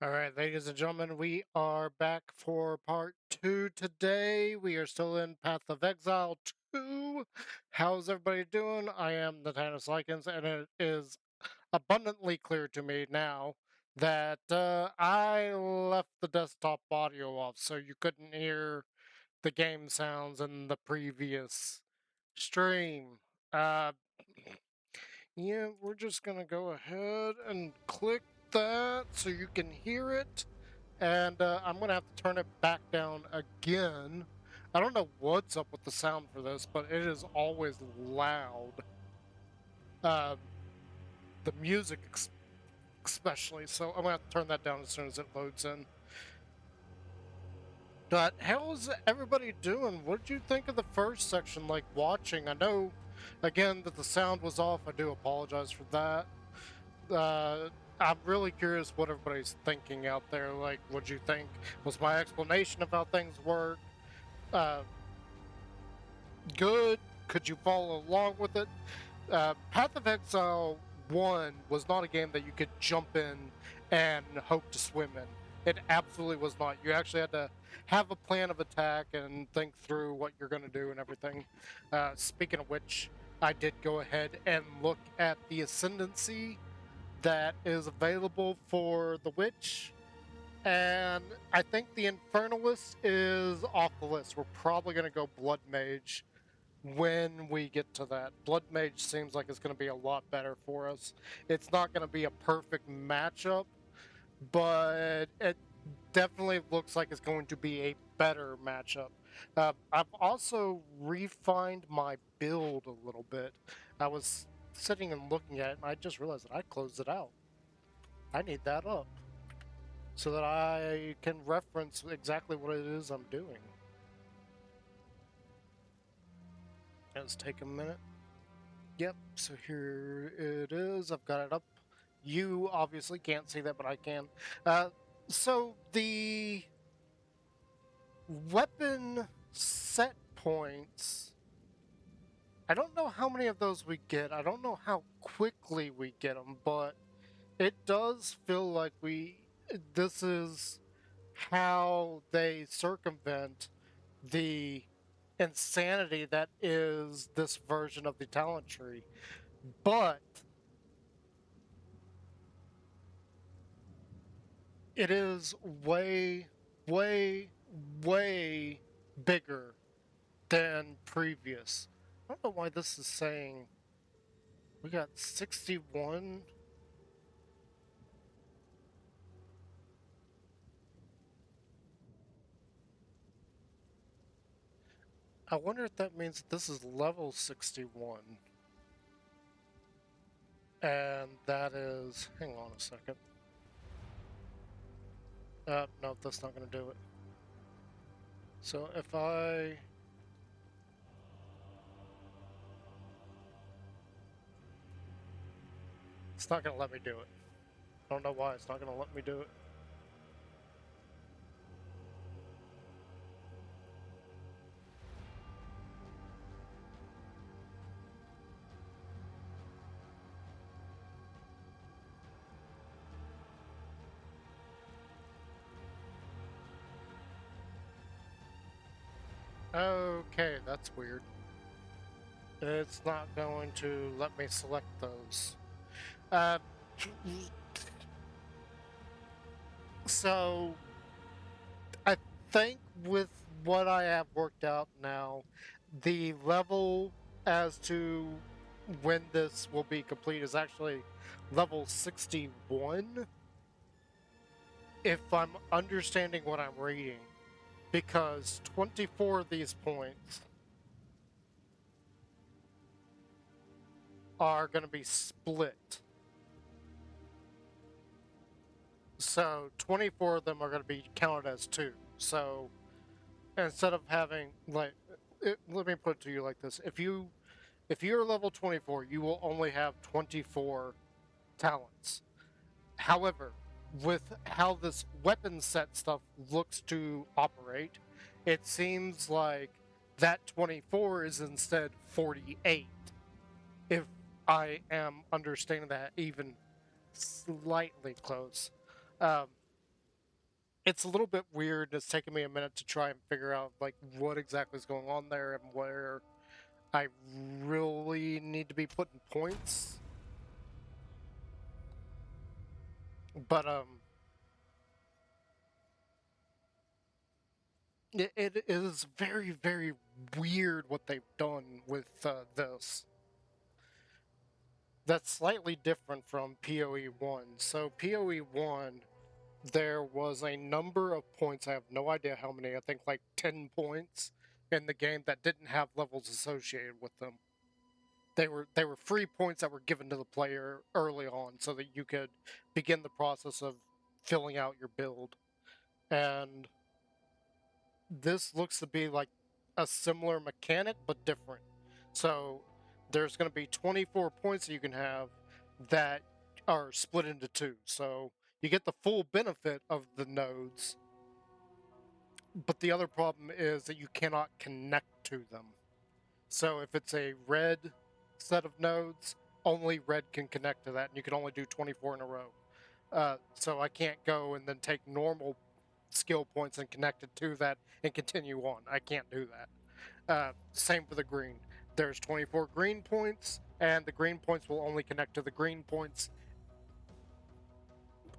All right, ladies and gentlemen, we are back for part 2 today. We are still in Path of Exile 2. How's everybody doing? I am Natanus Lycans, and it is abundantly clear to me now that I left the desktop audio off, so you couldn't hear the game sounds in the previous stream. Uh, yeah, we're just gonna go ahead and click that so you can hear it. And I'm gonna have to turn it back down again. I don't know what's up with the sound for this, but it is always loud. Uh, the music especially, so I'm gonna have to turn that down as soon as it loads in. But how's everybody doing? What did you think of the first section, like watching? I know, again, that the sound was off. I do apologize for that. I'm really curious what everybody's thinking out there. Like, what'd you think? Was my explanation of how things work uh, good? Could you follow along with it? Path of Exile 1 was not a game that you could jump in and hope to swim in. It absolutely was not. You actually had to have a plan of attack and think through what you're going to do and everything. Speaking of which, I did go ahead and look at the Ascendancy that is available for the Witch, and I think the Infernalist is off the list. We're probably going to go Blood Mage when we get to that. Blood Mage seems like it's going to be a lot better for us. It's not going to be a perfect matchup, but it definitely looks like it's going to be a better matchup. I've also refined my build a little bit. I was sitting and looking at it, and I just realized that I closed it out. I need that up so that I can reference exactly what it is I'm doing. Let's take a minute. Yep, so here it is. I've got it up. You obviously can't see that, but I can. So the weapon set points, I don't know how many of those we get. I don't know how quickly we get them, but it does feel like this is how they circumvent the insanity that is this version of the talent tree. But it is way, way, way bigger than previous. I don't know why this is saying we got 61. I wonder if that means this is level 61. And that is, hang on a second. No, that's not going to do it. So if I... It's not going to let me do it. I don't know why it's not going to let me do it. Okay, that's weird. It's not going to let me select those. So, I think with what I have worked out now, the level as to when this will be complete is actually level 61. If I'm understanding what I'm reading, because 24 of these points are going to be split. So 24 of them are going to be counted as 2. So instead of having, like, let me put it to you like this. If you're level 24, you will only have 24 talents. However, with how this weapon set stuff looks to operate, it seems like that 24 is instead 48. if I am understanding that even slightly close. Um, it's a little bit weird. It's taken me a minute to try and figure out like what exactly is going on there and where I really need to be putting points. But it is very, very weird what they've done with this. That's slightly different from PoE 1. So PoE 1, there was a number of points, I have no idea how many, I think like 10 points in the game that didn't have levels associated with them. They were free points that were given to the player early on so that you could begin the process of filling out your build. And this looks to be like a similar mechanic but different. So there's going to be 24 points that you can have that are split into two. So you get the full benefit of the nodes, but the other problem is that you cannot connect to them. So if it's a red set of nodes, only red can connect to that, and you can only do 24 in a row. So I can't go and then take normal skill points and connect it to that and continue on. I can't do that. Same for the green. There's 24 green points, and the green points will only connect to the green points.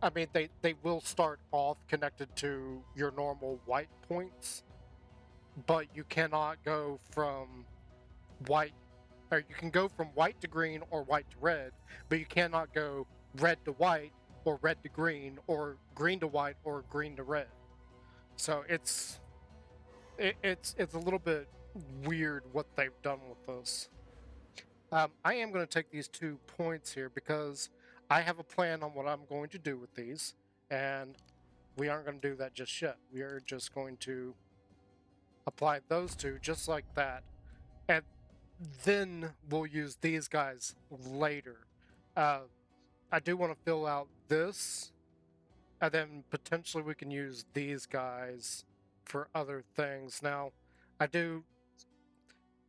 I mean, they will start off connected to your normal white points, but you cannot go from white, or you can go from white to green or white to red, but you cannot go red to white or red to green or green to white or green to red. So it's a little bit weird what they've done with this. I am going to take these 2 points here because I have a plan on what I'm going to do with these, and we aren't going to do that just yet. We are just going to apply those two just like that, and then we'll use these guys later. Uh, I do want to fill out this, and then potentially we can use these guys for other things. Now, I do.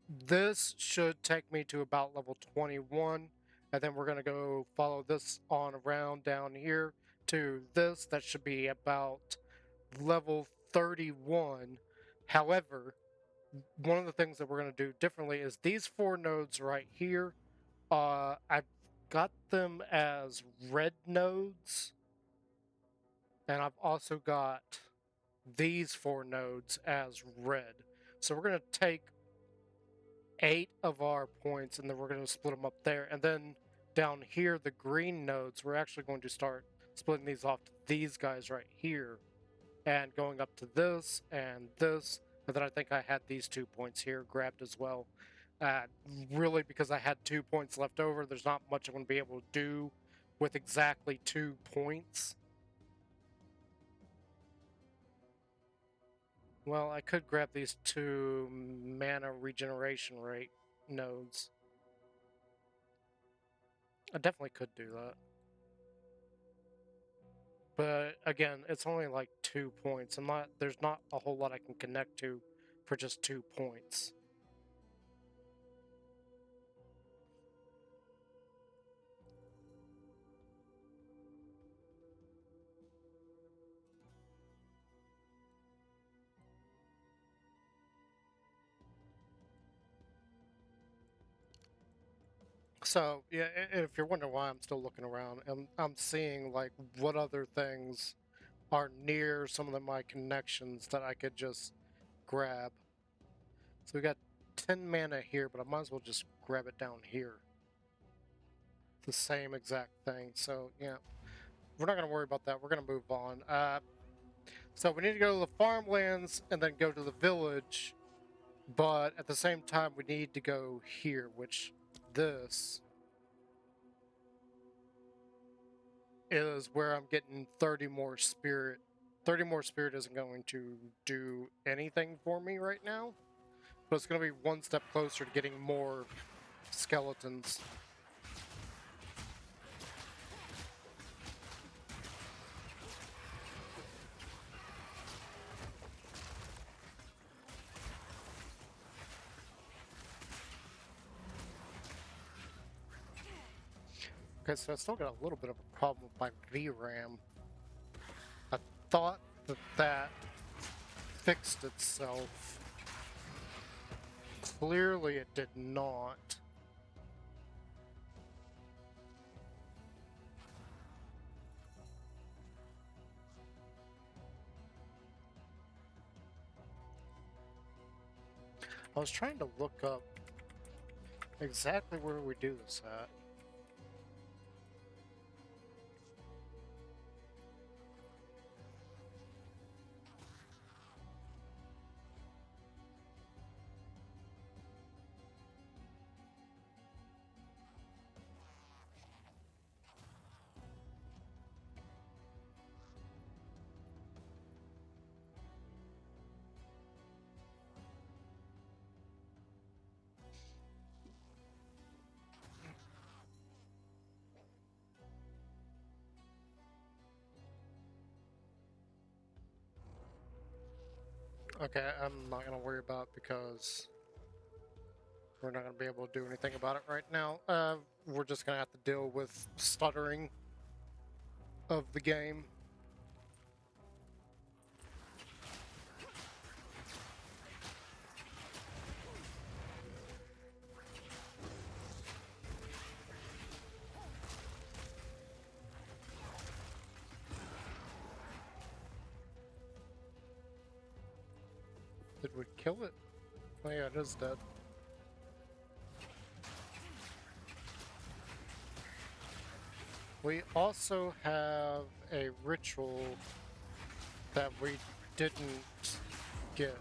This should take me to about level 21, and then we're going to go follow this on around down here to this. That should be about level 31. However, one of the things that we're going to do differently is these 4 nodes right here. I've got them as red nodes, and I've also got these 4 nodes as red. So we're going to take 8 of our points, and then we're going to split them up there. And then down here, the green nodes, we're actually going to start splitting these off to these guys right here, and going up to this and this. And then I think I had these 2 points here grabbed as well. Really, because I had 2 points left over, there's not much I'm going to be able to do with exactly 2 points. Well, I could grab these 2 mana regeneration rate nodes. I definitely could do that. But again, it's only like 2 points. There's not a whole lot I can connect to for just 2 points. So yeah, if you're wondering why I'm still looking around, I'm seeing like what other things are near some of my connections that I could just grab. So we got 10 mana here, but I might as well just grab it down here. The same exact thing. So yeah, we're not gonna worry about that. We're gonna move on. So we need to go to the farmlands and then go to the village, but at the same time we need to go here, which this is where I'm getting 30 more spirit. 30 more spirit isn't going to do anything for me right now, but it's going to be one step closer to getting more skeletons. Okay, so I still got a little bit of a problem with my VRAM. I thought that fixed itself. Clearly it did not. I was trying to look up exactly where we do this at. Okay, I'm not gonna worry about it because we're not gonna be able to do anything about it right now. We're just gonna have to deal with stuttering of the game. Did we kill it? Oh yeah, it is dead. We also have a ritual that we didn't get.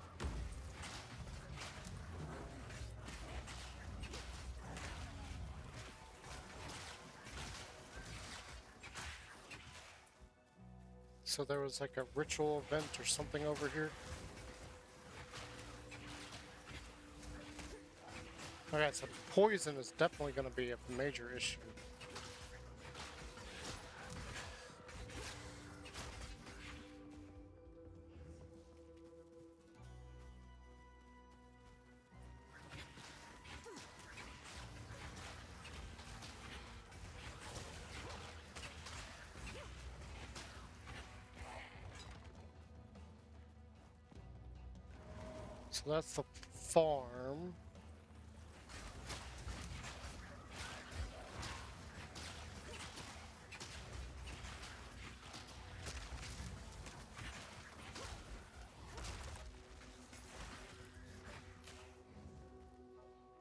So there was like a ritual event or something over here. Okay, so poison is definitely going to be a major issue. So that's the farm.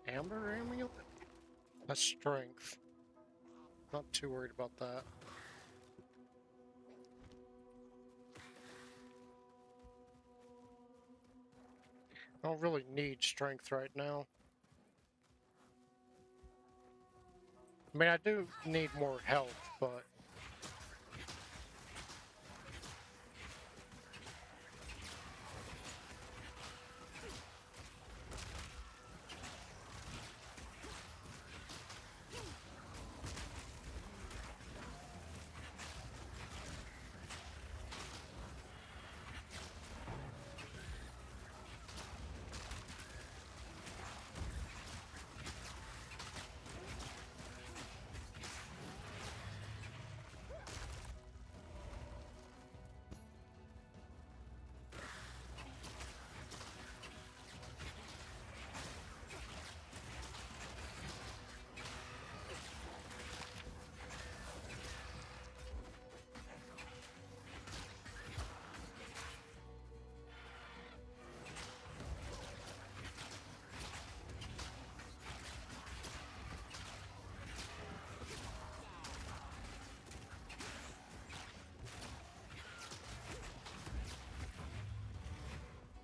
Amber amulet? That's strength. Not too worried about that. I don't really need strength right now. I mean, I do need more health, but...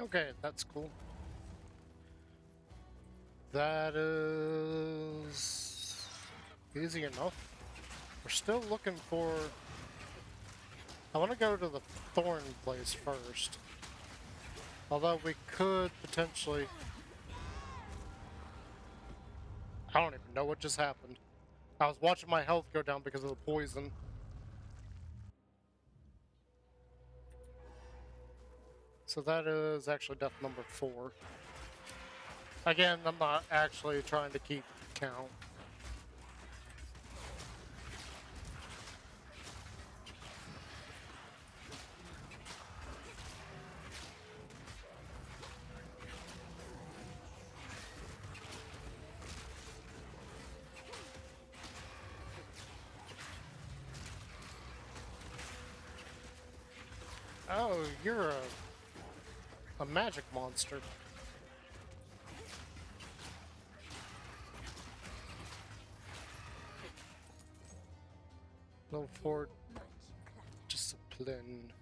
Okay, that's cool. That is... easy enough. We're still looking for... I want to go to the thorn place first. Although we could potentially... I don't even know what just happened. I was watching my health go down because of the poison. So that is actually death number 4. Again, I'm not actually trying to keep count. Oh, you're a magic monster. Level 4 discipline.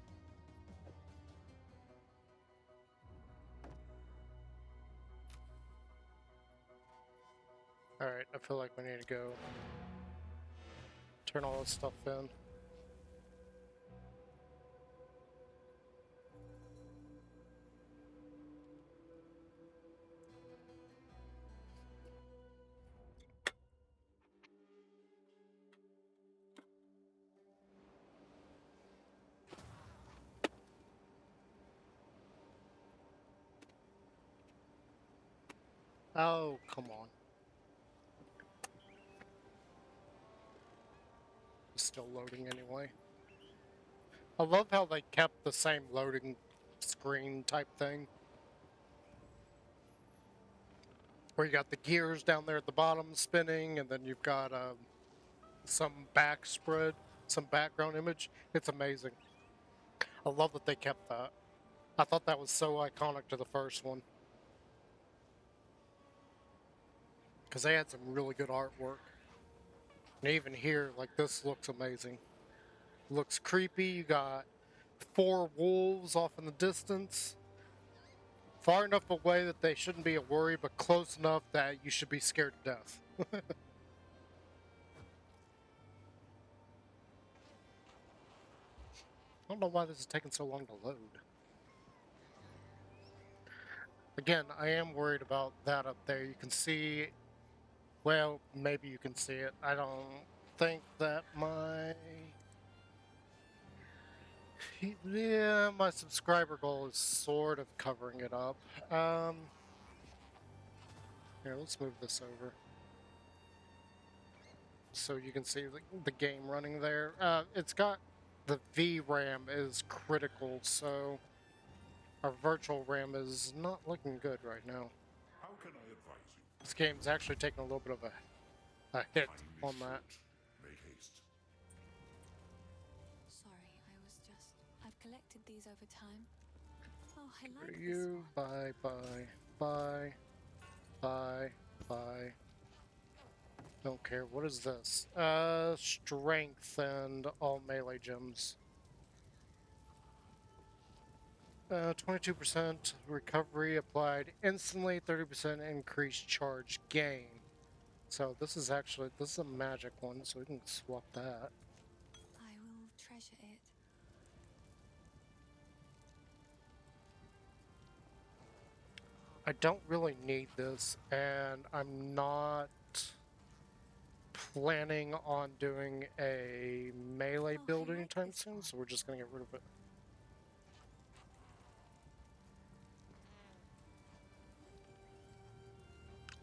Alright, I feel like we need to go turn all this stuff in. Oh, come on. It's still loading anyway. I love how they kept the same loading screen type thing. Where you got the gears down there at the bottom spinning, and then you've got some back spread, some background image. It's amazing. I love that they kept that. I thought that was so iconic to the first one. Because they had some really good artwork. And even here, like, this looks amazing. Looks creepy. You got 4 wolves off in the distance. Far enough away that they shouldn't be a worry, but close enough that you should be scared to death. I don't know why this is taking so long to load. Again, I am worried about that up there. You can see, well, maybe you can see it. I don't think that yeah, my subscriber goal is sort of covering it up. Here, let's move this over. So you can see the game running there. It's got the VRAM is critical, so our virtual RAM is not looking good right now. How can I advise you? This game's actually taking a little bit of a hit on that. Make haste. Sorry, I've collected these over time. Oh, I like this You, one. bye. Don't care. What is this? Strength and all melee gems. 22% recovery applied instantly, 30% increased charge gain. So this is a magic one, so we can swap that. I will treasure it. I don't really need this, and I'm not planning on doing a melee build I like anytime this soon, one. so we're just gonna get rid of it.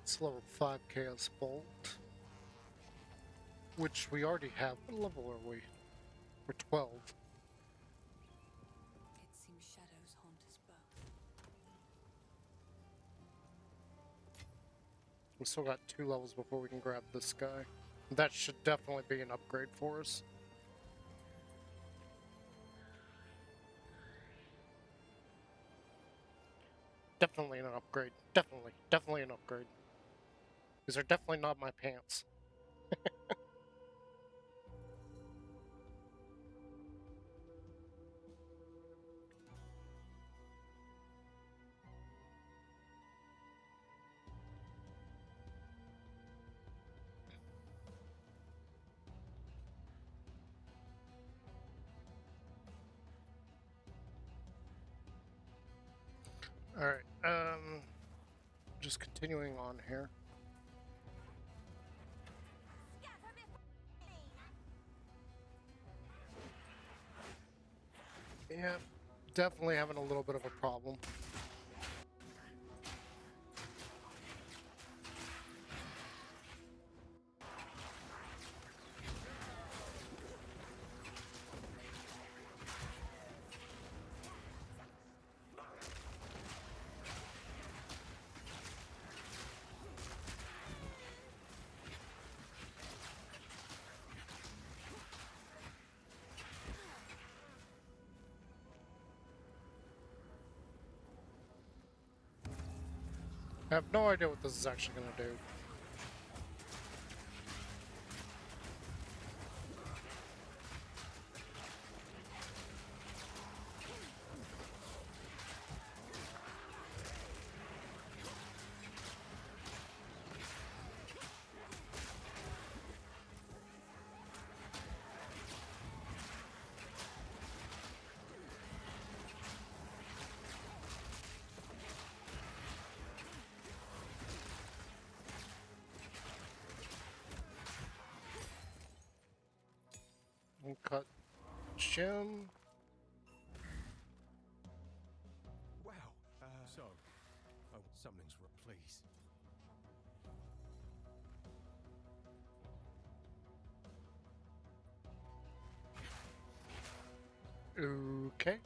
It's level 5 Chaos Bolt, which we already have. What level are we? We're 12. It seems shadows haunt us both. We still got 2 levels before we can grab this guy. That should definitely be an upgrade for us. Definitely an upgrade. Definitely an upgrade. These are definitely not my pants. Alright, just continuing on here. Yeah, definitely having a little bit of a problem. I have no idea what this is actually going to do. We'll cut Jim. Wow. So, oh, something's wrong, please. Okay.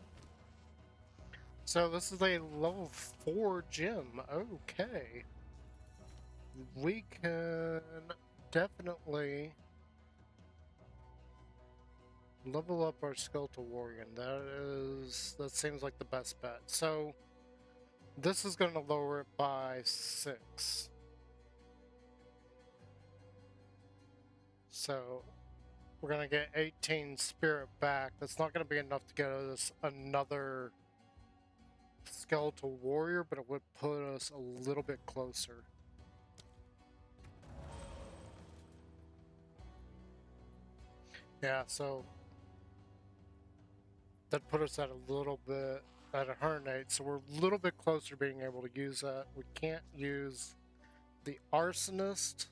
So this is a level 4 gym. Okay. We can definitely level up our skeletal warrior. That seems like the best bet. So this is going to lower it by 6. So we're going to get 18 spirit back. That's not going to be enough to get us another skeletal warrior, but it would put us a little bit closer. Yeah, so that put us at a little bit at 108, so we're a little bit closer to being able to use that. We can't use the arsonist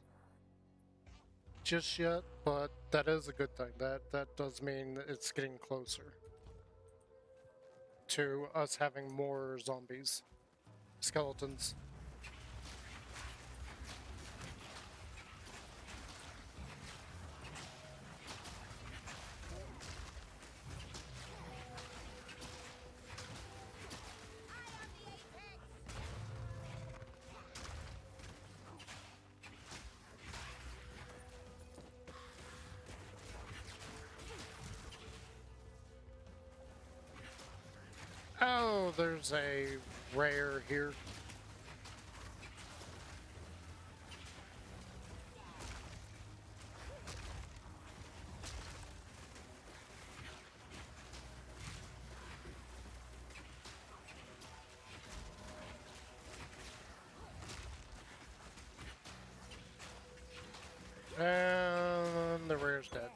just yet, but that is a good thing. That does mean that it's getting closer to us having more zombies, skeletons. Oh, there's a rare here. And the rare's dead.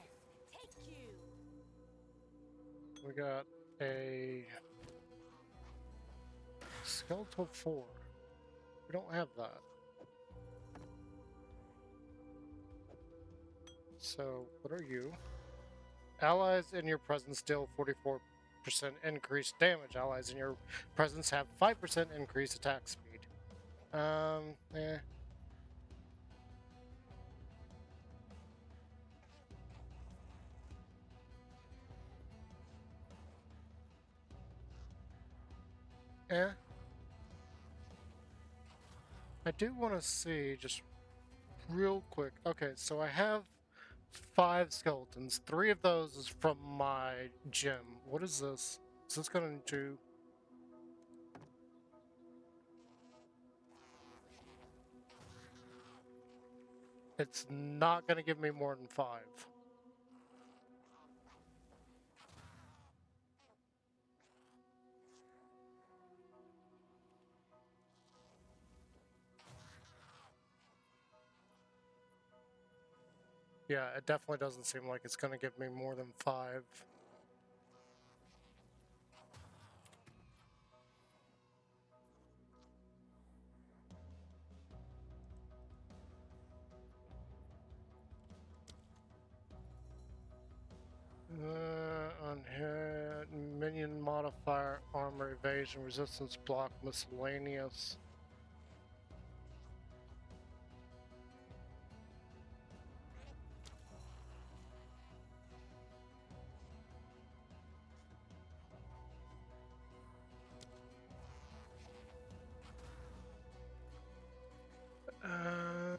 We got a skeletal 4. We don't have that. So, what are you? Allies in your presence deal 44% increased damage. Allies in your presence have 5% increased attack speed. Eh. Eh. I do want to see, just real quick. Okay, so I have 5 skeletons. 3 of those is from my gym. What is this? Is this going to... It's not going to give me more than 5. Yeah, it definitely doesn't seem like it's going to give me more than 5. On here, minion modifier, armor evasion, resistance block, miscellaneous. Uh,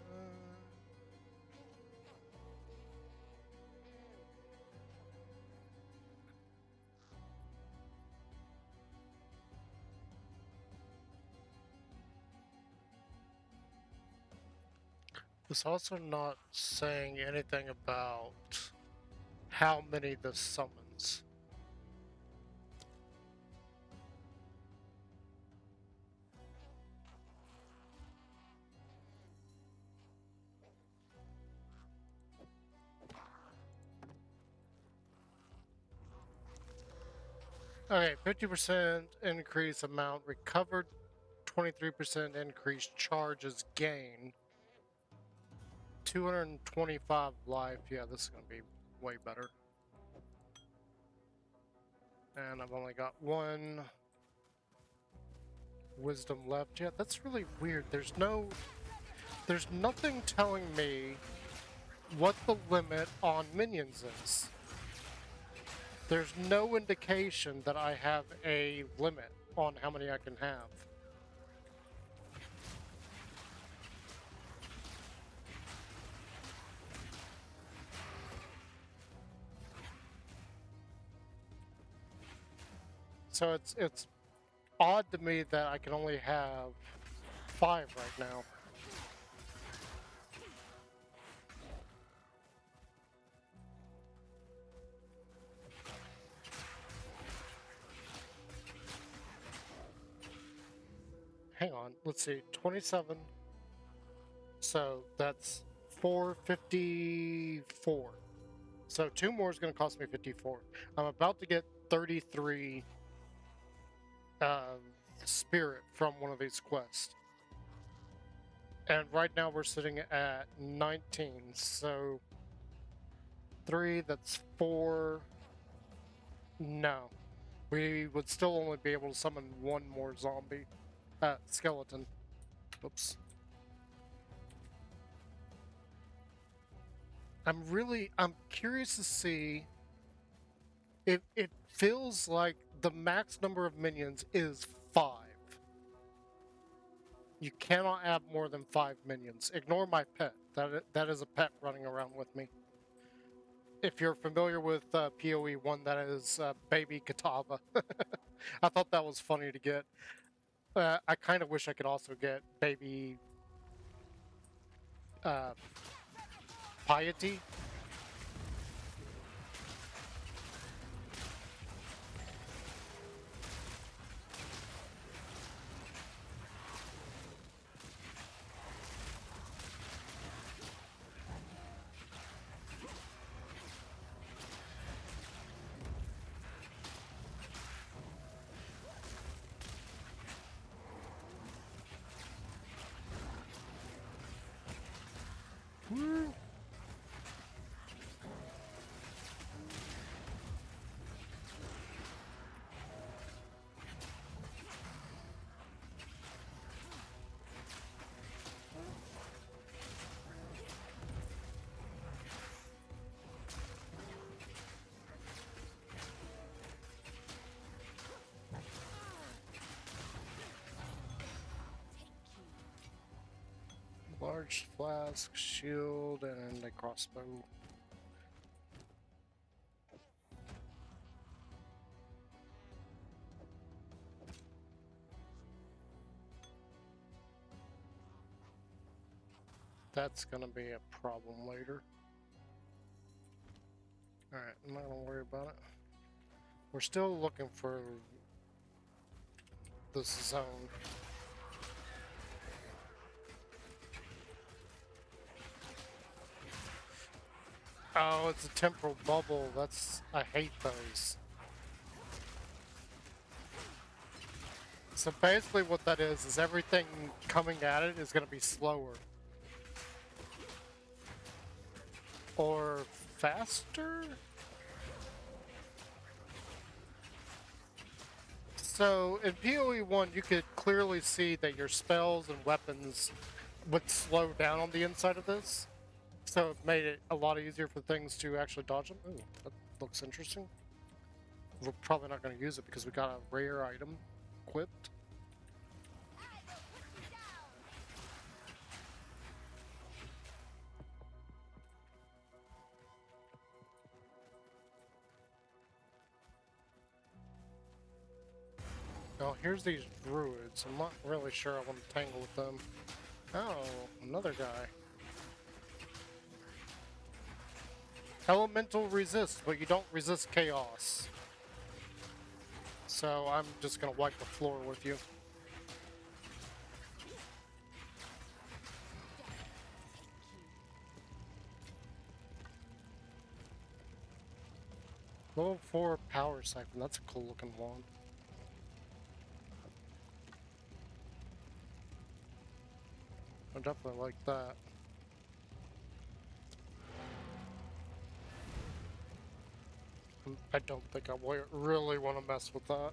It's also not saying anything about how many this summons. Okay, 50% increase amount recovered, 23% increase charges gained, 225 life. Yeah, this is going to be way better. And I've only got one wisdom left. Yeah, that's really weird. There's nothing telling me what the limit on minions is. There's no indication that I have a limit on how many I can have. So it's odd to me that I can only have 5 right now. Hang on, let's see, 27. So that's 454. So 2 more is going to cost me 54. I'm about to get 33 spirit from one of these quests. And right now we're sitting at 19. So 3, that's 4. No. We would still only be able to summon 1 more zombie. Skeleton. Oops. I'm curious to see if it feels like the max number of minions is 5. You cannot have more than 5 minions. Ignore my pet. That is a pet running around with me. If you're familiar with PoE 1, that is Baby Katava. I thought that was funny to get. I kind of wish I could also get Baby Piety. Woo. Large flask, shield, and a crossbow. That's gonna be a problem later. Alright, I'm not gonna worry about it. We're still looking for this zone. Oh, it's a temporal bubble. I hate those. So basically what that is everything coming at it is gonna be slower. Or faster? So in PoE 1, you could clearly see that your spells and weapons would slow down on the inside of this. So it made it a lot easier for things to actually dodge them. Ooh, that looks interesting. We're probably not going to use it because we got a rare item equipped. Now here's these druids. I'm not really sure I want to tangle with them. Oh, another guy. Elemental resist, but you don't resist chaos. So I'm just gonna wipe the floor with you. Level 4 power siphon, that's a cool looking one. I definitely like that. I don't think I really want to mess with that.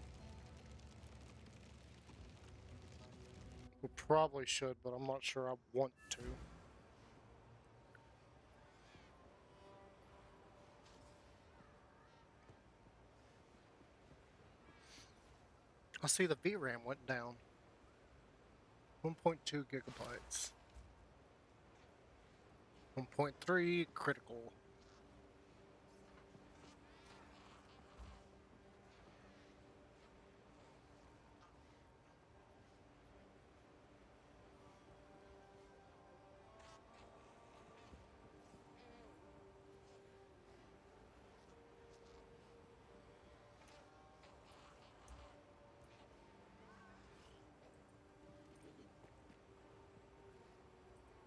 We probably should, but I'm not sure I want to. I see the VRAM went down. 1.2 gigabytes. 1.3 critical.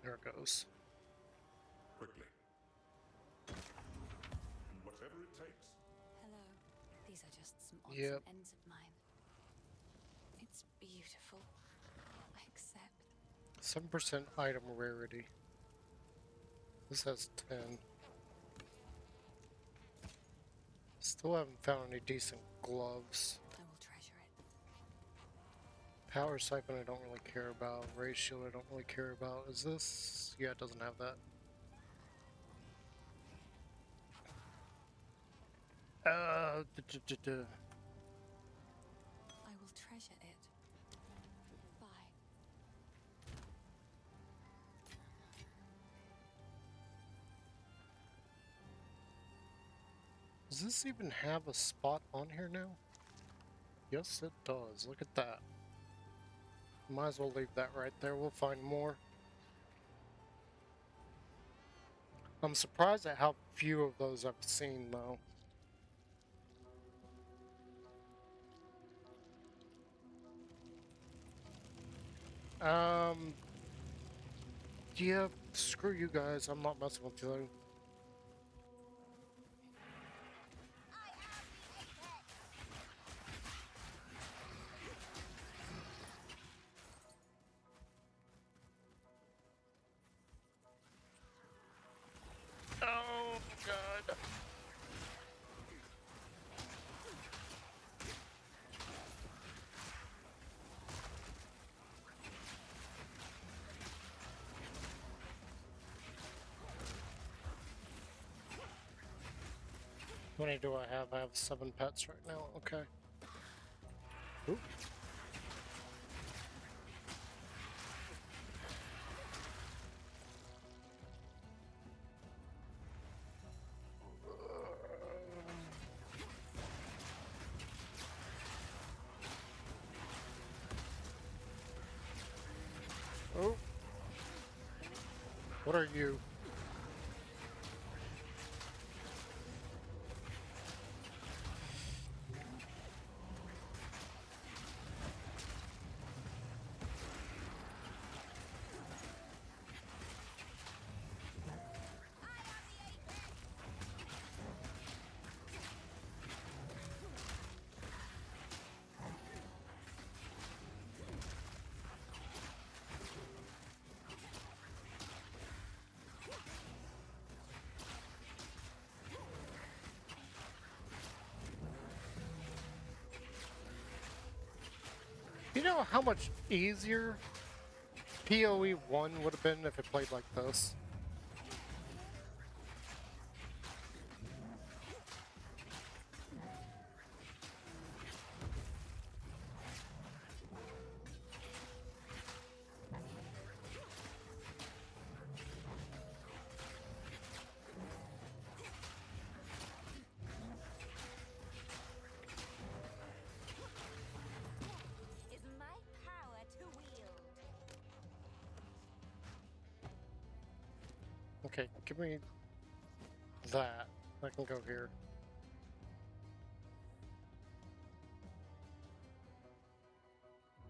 There it goes. Quickly. Whatever it takes. Hello. These are just some odds Yep. and ends of mine. It's beautiful. I accept. 7% item rarity. This has 10. Still haven't found any decent gloves. I will treasure it. Power siphon I don't really care about. Ray shield I don't really care about. Is this? Yeah, it doesn't have that. I will treasure it. Bye. Does this even have a spot on here now? Yes, it does. Look at that. Might as well leave that right there. We'll find more. I'm surprised at how few of those I've seen, though. Yeah, screw you guys. I'm not messing with you. Oh, God. How many do I have? I have 7 pets right now. Okay. Oop. Oh. What are you? You know how much easier PoE 1 would have been if it played like this? Is my power to wield. Okay, give me that. I can go here.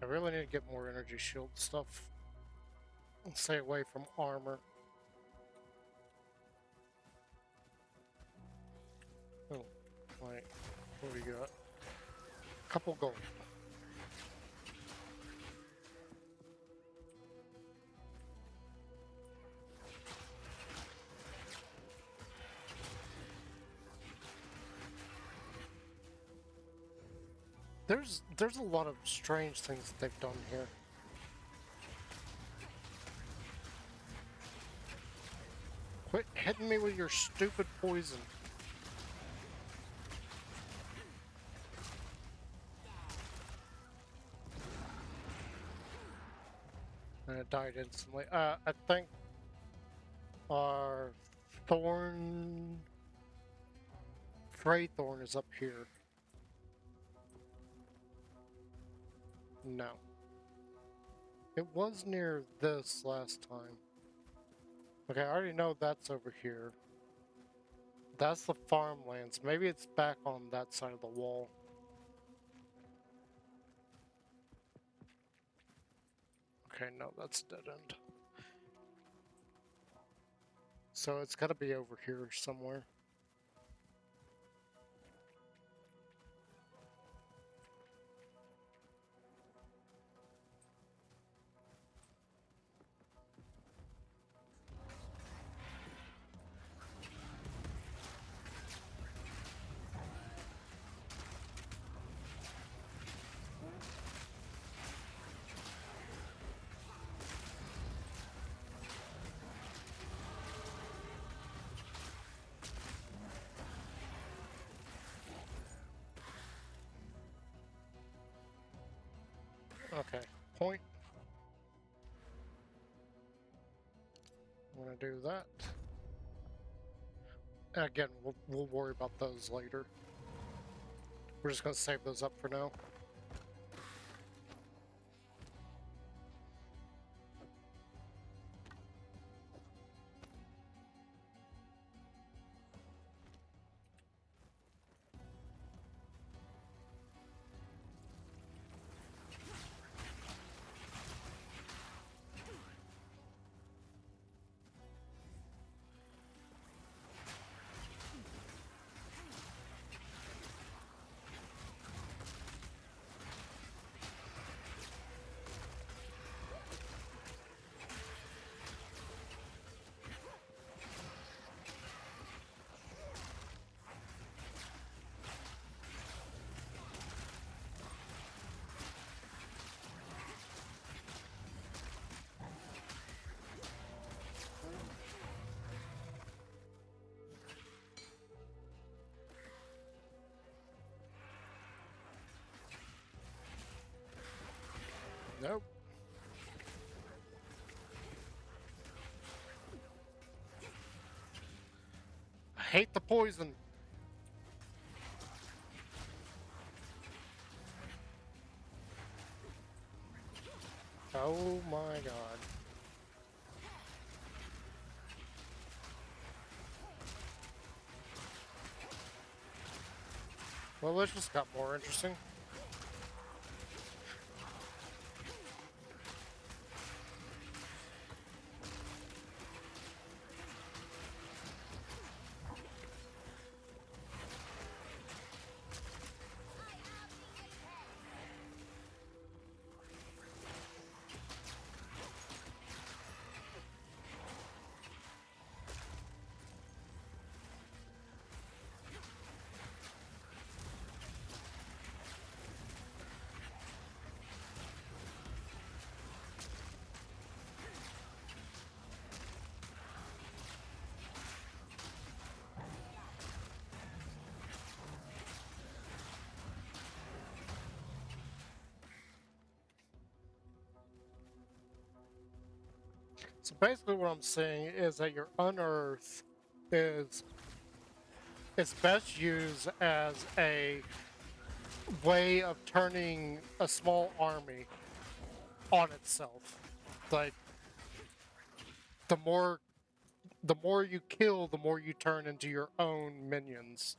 I really need to get more energy shield stuff. And stay away from armor. Oh, wait. What do we got? Couple gold. There's a lot of strange things that they've done here. Quit hitting me with your stupid poison. And it died instantly. I think our thorn... Freythorn is up here. No. It was near this last time. Okay, I already know that's over here. That's the farmlands. Maybe it's back on that side of the wall. Okay, no, that's a dead end. So it's gotta be over here somewhere. Okay, point. I'm gonna do that. Again, we'll worry about those later. We're just gonna save those up for now. Nope. I hate the poison. Oh my god. Well, this just got more interesting. So basically what I'm saying is that your unearth is best used as a way of turning a small army on itself. Like the more the more you kill, the more you turn into your own minions.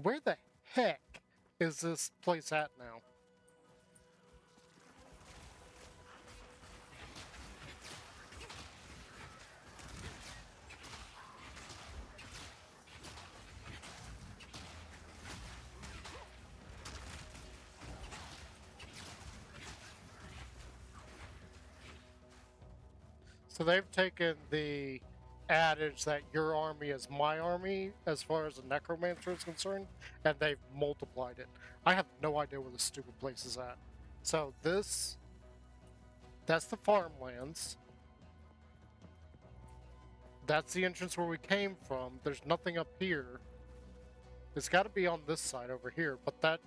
Where the heck is this place at now? So they've taken the adage that your army is my army as far as the Necromancer is concerned, and they've multiplied it. I have no idea where this stupid place is at. So that's the farmlands. That's the entrance where we came from. There's nothing up here. It's got to be on this side over here, but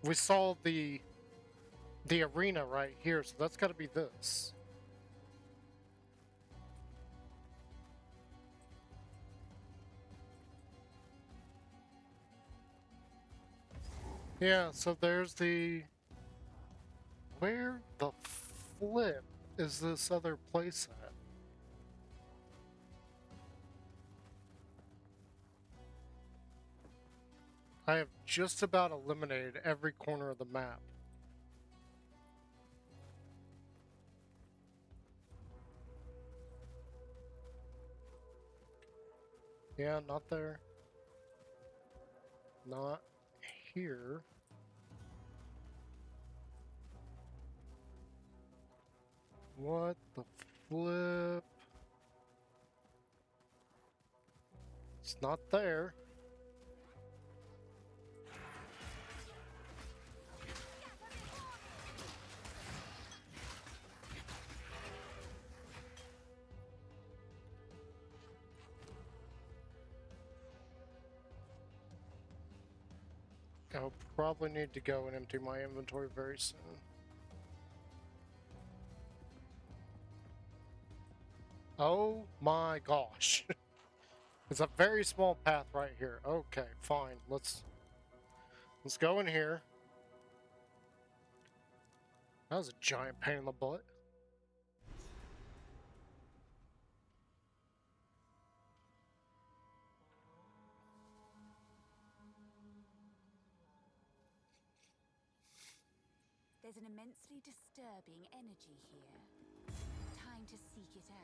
we saw the arena right here, so that's got to be this. Yeah, so there's the... Where the flip is this other place at? I have just about eliminated every corner of the map. Yeah, not there. Not here. What the flip? It's not there. I'll probably need to go and empty my inventory very soon. Oh my gosh. It's a very small path right here. Okay, fine. Let's go in here. That was a giant pain in the butt. There's an immensely disturbing energy here. Time to seek it out.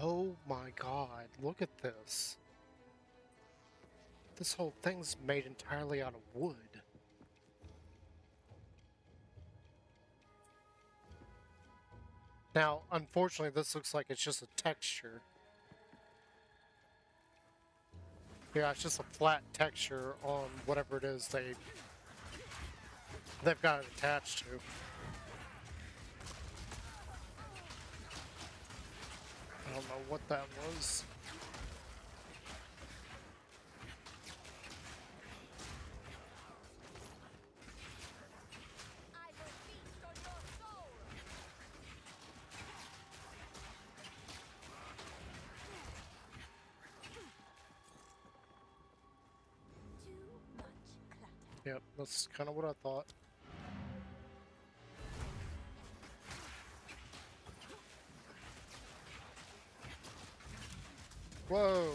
Oh my god, look at this. This whole thing's made entirely out of wood. Now, unfortunately, this looks like it's just a texture. Yeah, it's just a flat texture on whatever it is they've got it attached to. I don't know what that was. I will feast on your soul. Too much clutter. Yep, that's kind of what I thought. Whoa!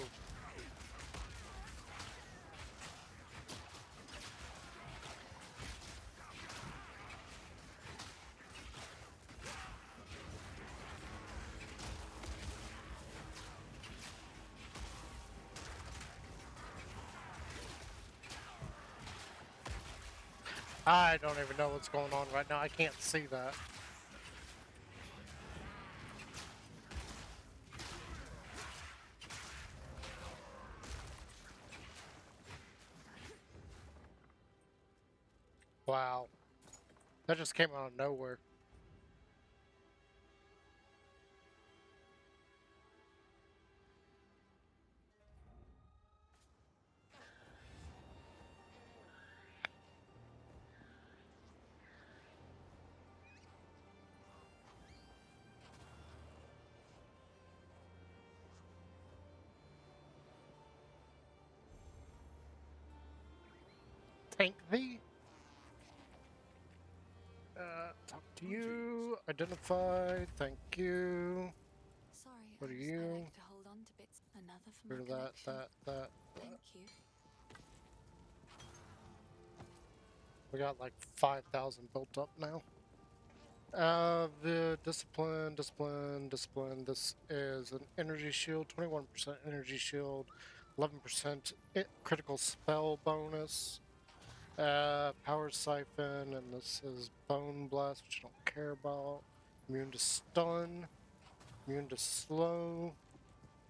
I don't even know what's going on right now. I can't see that. Wow. That just came out of nowhere. tank thee. Talk to you. Identify. Thank you. Sorry, What are I you? like to hold on to bits. Another from Rid my of that, collection. that. Thank you. We got like 5,000 built up now. The discipline. This is an energy shield, 21% energy shield, 11% critical spell bonus. Power siphon, and this is bone blast, which I don't care about. Immune to stun, immune to slow.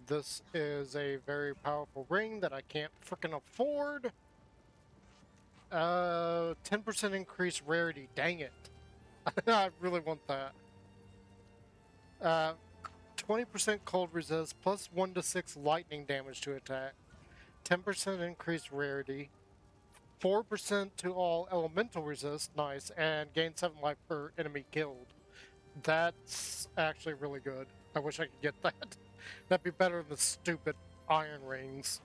This is a very powerful ring that I can't freaking afford. 10% increased rarity. Dang it. I really want that. 20% cold resist, plus 1 to 6 lightning damage to attack. 10% increased rarity. 4% to all elemental resist, nice, and gain 7 life per enemy killed. That's actually really good. I wish I could get that. That'd be better than the stupid iron rings.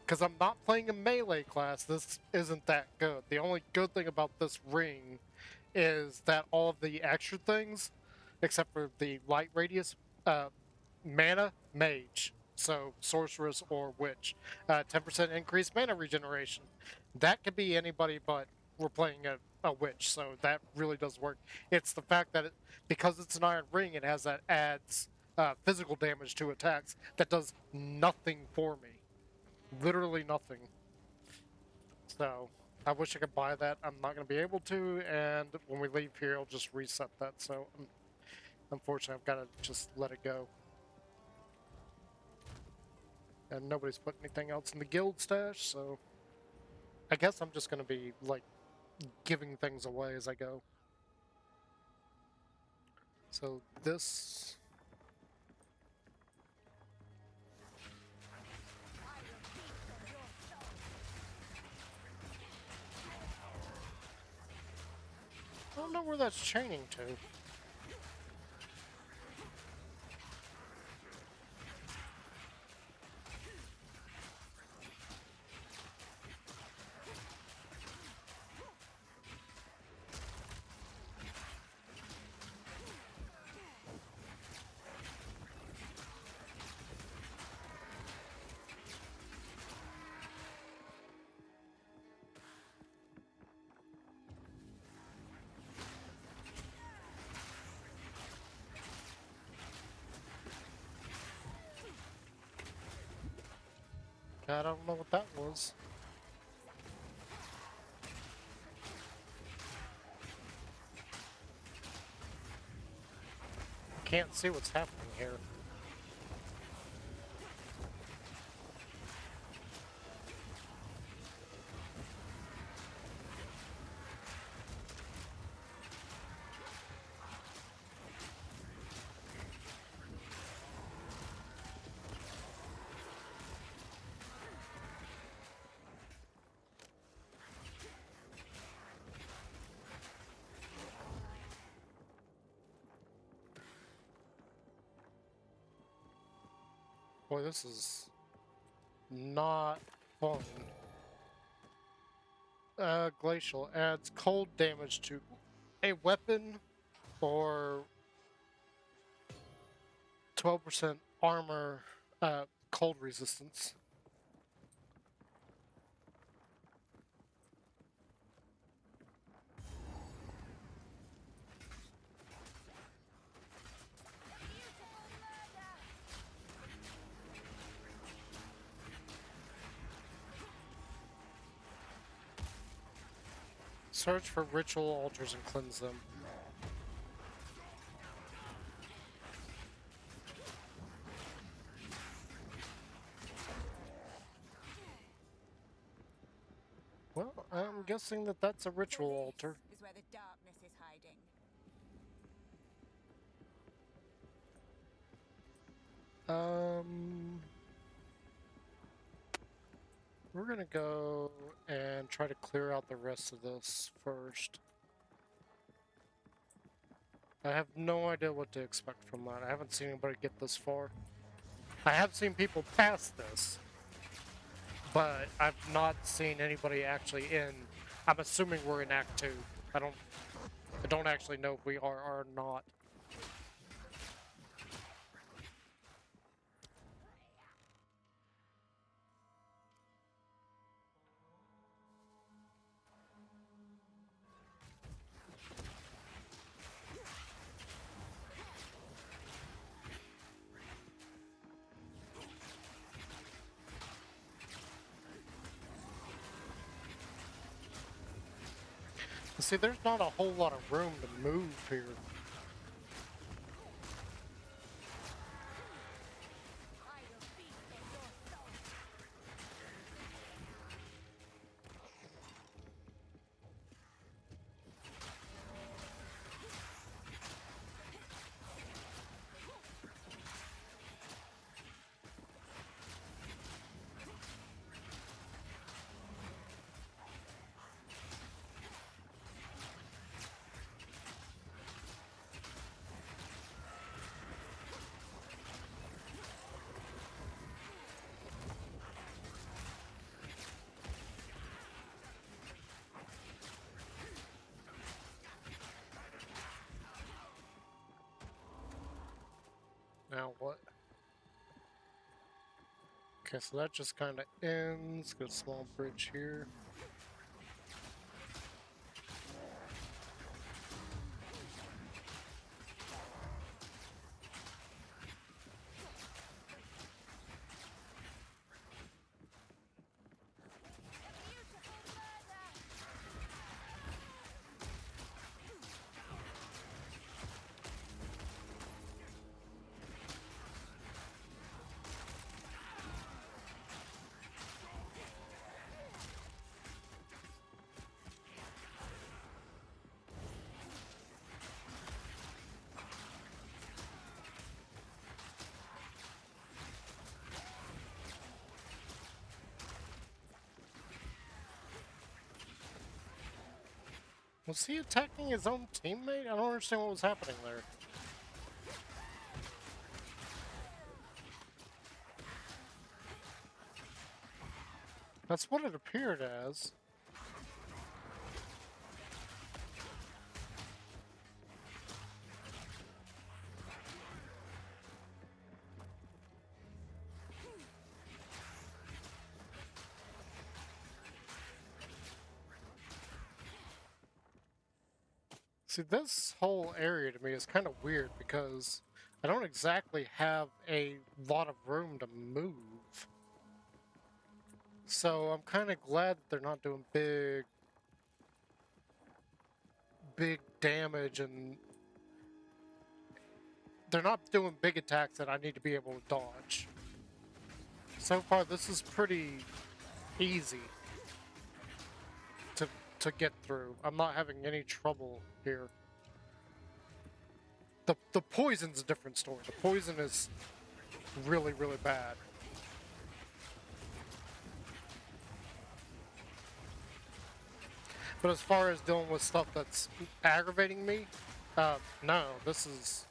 Because I'm not playing a melee class, this isn't that good. The only good thing about this ring is that all of the extra things, except for the light radius, mana, mage. So sorceress or witch. 10% increased mana regeneration. That could be anybody, but we're playing a witch, so that really does work. It's the fact that because it's an iron ring, it has that adds physical damage to attacks that does nothing for me. Literally nothing. So I wish I could buy that. I'm not going to be able to, and when we leave here, I'll just reset that. So unfortunately, I've got to just let it go. And nobody's put anything else in the guild stash, so I guess I'm just going to be like giving things away as I go. So this. I don't know where that's chaining to. I don't know what that was. Can't see what's happening here. Boy, this is not fun. Glacial adds cold damage to a weapon or 12% armor cold resistance. Search for ritual altars and cleanse them. Well, I'm guessing that that's a ritual altar. This is where the darkness is hiding. We're gonna go and try to clear out the rest of this first. I have no idea what to expect from that. I haven't seen anybody get this far. I have seen people pass this, but I've not seen anybody actually in I'm assuming we're in Act 2. I don't actually know if we are or not. See, there's not a whole lot of room to move here. Now what? Okay, so that just kind of ends. Got a small bridge here. Was he attacking his own teammate? I don't understand what was happening there. That's what it appeared as. See, this whole area to me is kind of weird because I don't exactly have a lot of room to move. So I'm kind of glad that they're not doing big damage, and they're not doing big attacks that I need to be able to dodge. So far, this is pretty easy to get through. I'm not having any trouble here. The poison's a different story. The poison is really, really bad. But as far as dealing with stuff that's aggravating me, no, this is...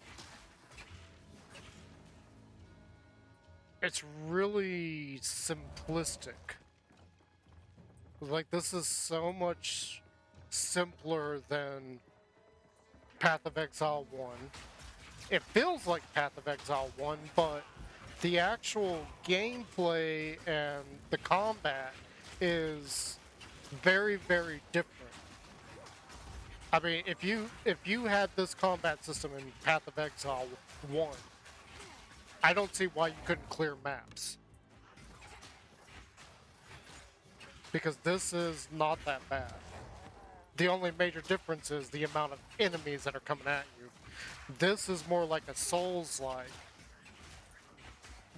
It's really simplistic. Like, this is so much simpler than Path of Exile 1. It feels like Path of Exile 1, but the actual gameplay and the combat is very, very different. I mean, if you had this combat system in Path of Exile 1, I don't see why you couldn't clear maps. Because this is not that bad. The only major difference is the amount of enemies that are coming at you. This is more like a Souls-like,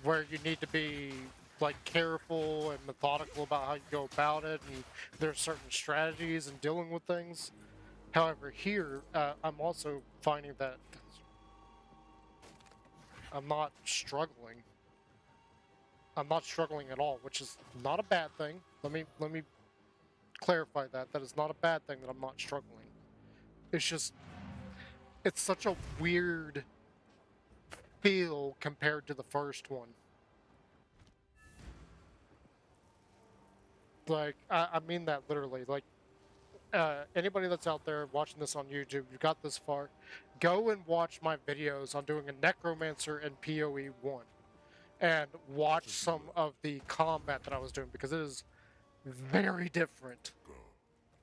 where you need to be like careful and methodical about how you go about it, and there's certain strategies in dealing with things. However, here, I'm also finding that I'm not struggling. I'm not struggling at all, which is not a bad thing. Let me clarify that. That is not a bad thing that I'm not struggling. It's just, it's such a weird feel compared to the first one. Like, I mean that literally. Like, anybody that's out there watching this on YouTube, you got this far, go and watch my videos on doing a Necromancer and PoE 1 and watch some of the combat that I was doing because it is very different.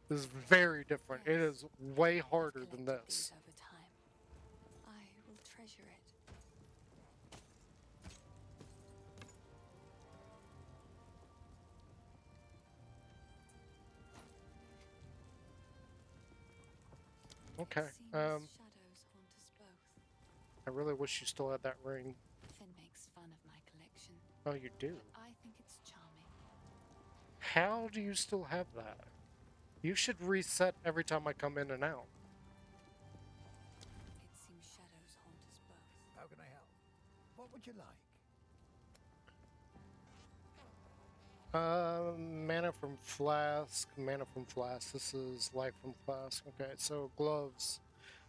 This is very different. It Yes, is way harder I've than collected this. these over time. I will treasure it. Okay. Seems shadows haunt us both. I really wish you still had that ring. Finn makes fun of my collection, Oh, you do? but I think it's charming. How do you still have that? You should reset every time I come in and out. It seems shadows haunt us both. How can I help? What would you like? Mana from flask. Mana from flask. This is life from flask. Okay, so gloves.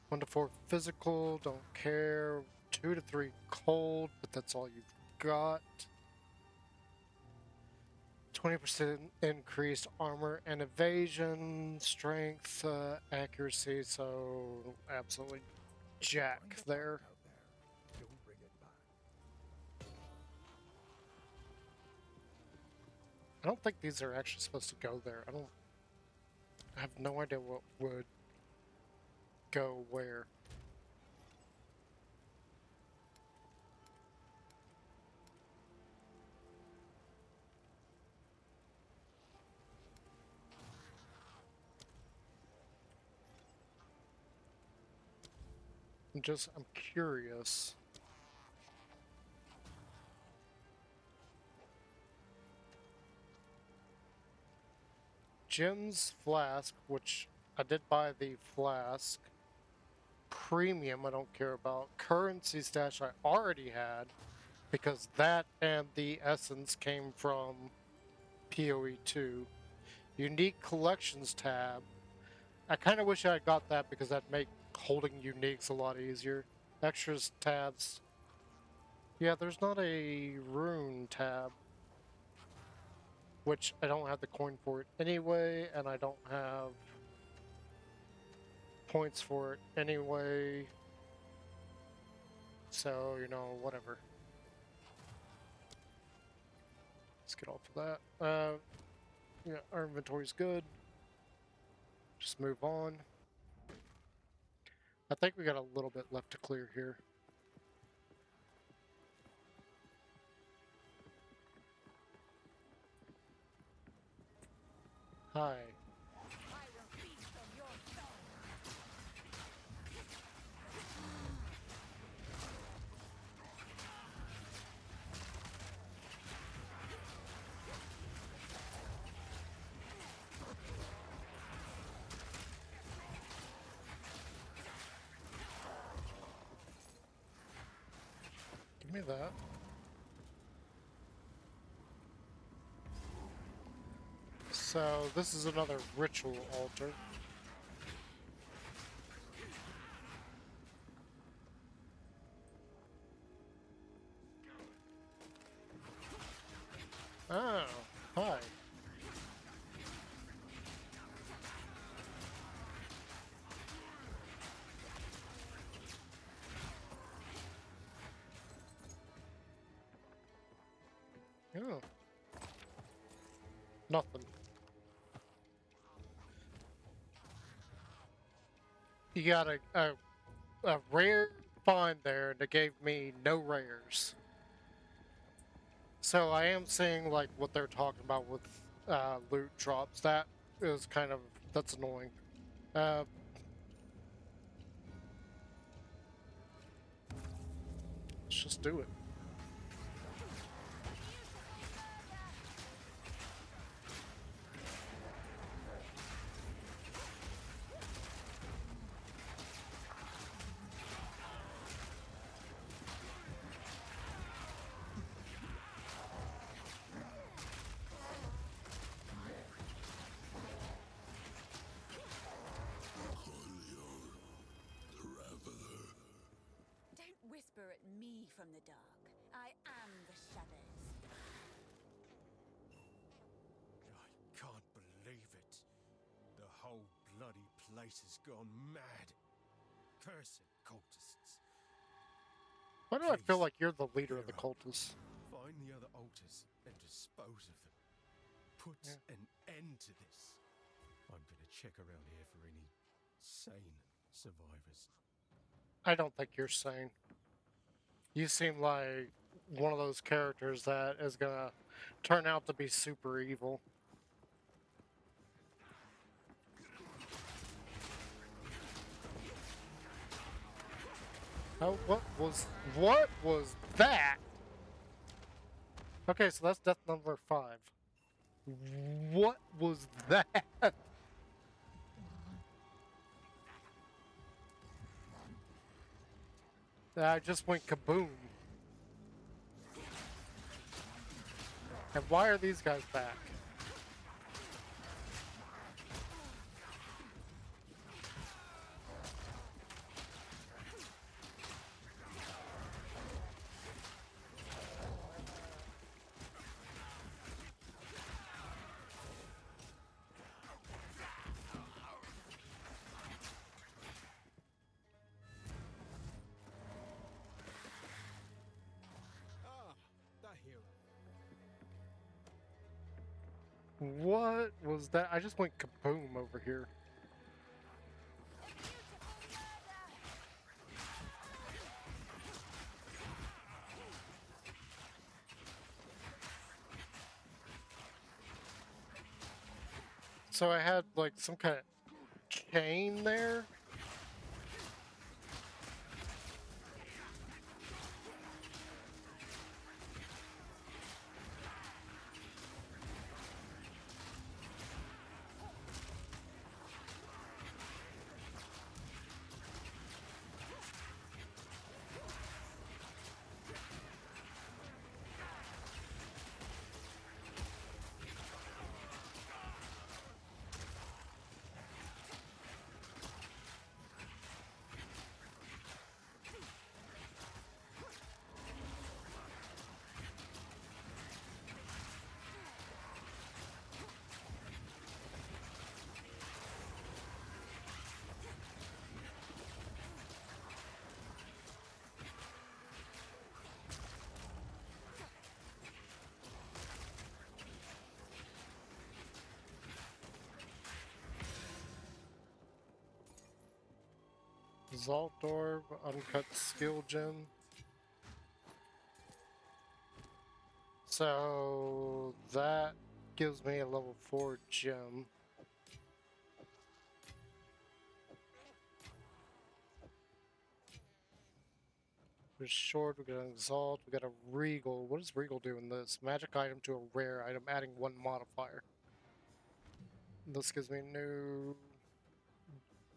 1 to 4 physical. Don't care. 2 to 3 cold, but that's all you've got. 20% increased armor and evasion, strength, accuracy. So absolutely jack Find a there. out there. Don't bring it back. I don't think these are actually supposed to go there. I have no idea what would go where. I'm curious. Jim's flask, which I did buy the flask. Premium, I don't care about. Currency stash, I already had because that and the essence came from PoE 2. Unique collections tab. I kind of wish I had got that because that'd make holding uniques a lot easier. Extras tabs. Yeah, there's not a rune tab, which I don't have the coin for it anyway, and I don't have points for it anyway. So, you know, whatever. Let's get off of that. Yeah, our inventory's good. Just move on. I think we got a little bit left to clear here. Hi. Give me that. So, this is another ritual altar. Oh, hi. Oh. Nothing. You got a rare find there that gave me no rares. So I am seeing like what they're talking about with loot drops. That is kind of, that's annoying. Let's just do it. Don't whisper at me from the dark. I am the shadows. I can't believe it. The whole bloody place has gone mad. Cursed cultists. Why do I feel Please, like you're the leader of the hero, cultists? find the other altars and dispose of them. Put an end to this. I'm gonna check around here for any sane survivors. I don't think you're sane. You seem like one of those characters that is gonna turn out to be super evil. Oh, what was that? Okay, so that's death number 5. What was that? I just went kaboom. And why are these guys back? Ah, the hero. What was that? I just went kaboom over here. So I had like some kind of chain there. Exalt Orb, Uncut Skill Gem. So that gives me a level 4 gem. We're short, we got an Exalt, we got a Regal. What does Regal do in this? Magic item to a rare item, adding 1 modifier. This gives me a new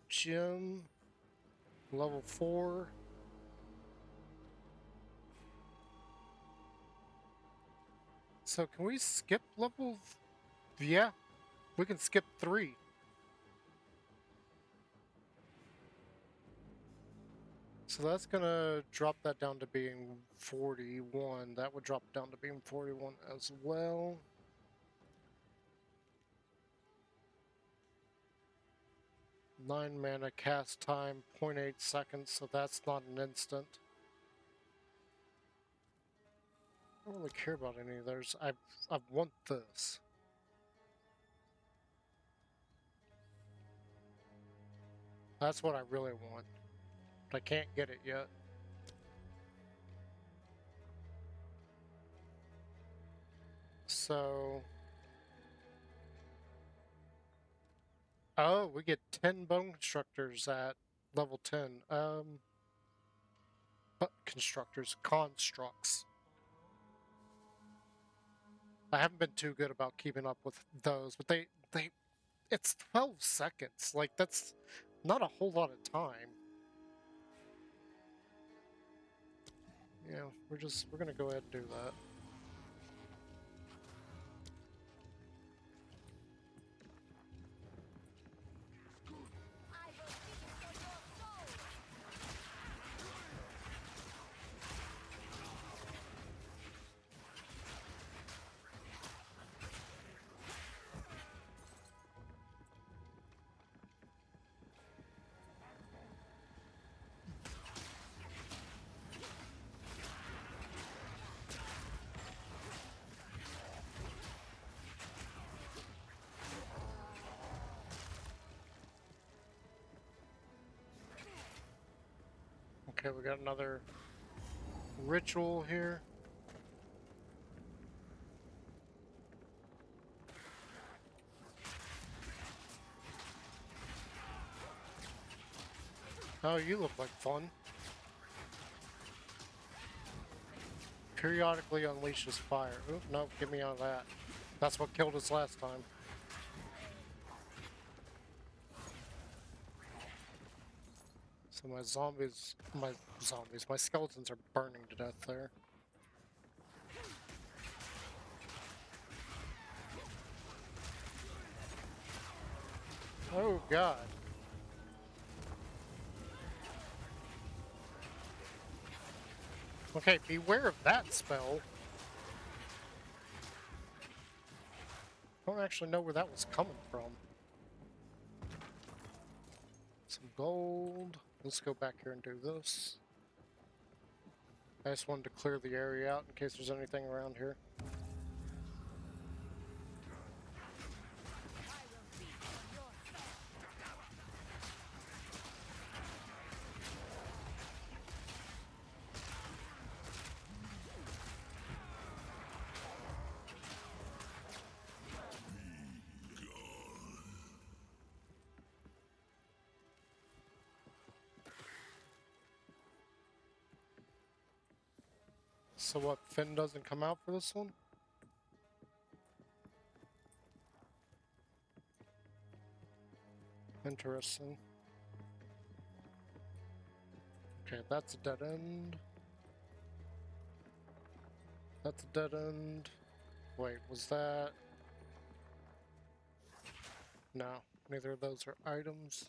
gem. Level 4. So can we skip level? Yeah, we can skip 3. So that's gonna drop that down to being 41. That would drop it down to being 41 as well. Nine mana cast time, 0.8 seconds, so that's not an instant. I don't really care about any of those. I want this. That's what I really want. But I can't get it yet. So... Oh, we get 10 bone constructors at level 10. But constructs. I haven't been too good about keeping up with those, but it's 12 seconds. Like, that's not a whole lot of time. Yeah, we're gonna go ahead and do that. Okay, we got another ritual here. Oh, you look like fun. Periodically unleashes fire. Oop, nope, get me out of that. That's what killed us last time. So my skeletons are burning to death there. Oh god. Okay, beware of that spell. I don't actually know where that was coming from. Some gold. Let's go back here and do this. I just wanted to clear the area out in case there's anything around here. So what, Finn doesn't come out for this one? Interesting. Okay, that's a dead end. That's a dead end. Wait, was that... No, neither of those are items.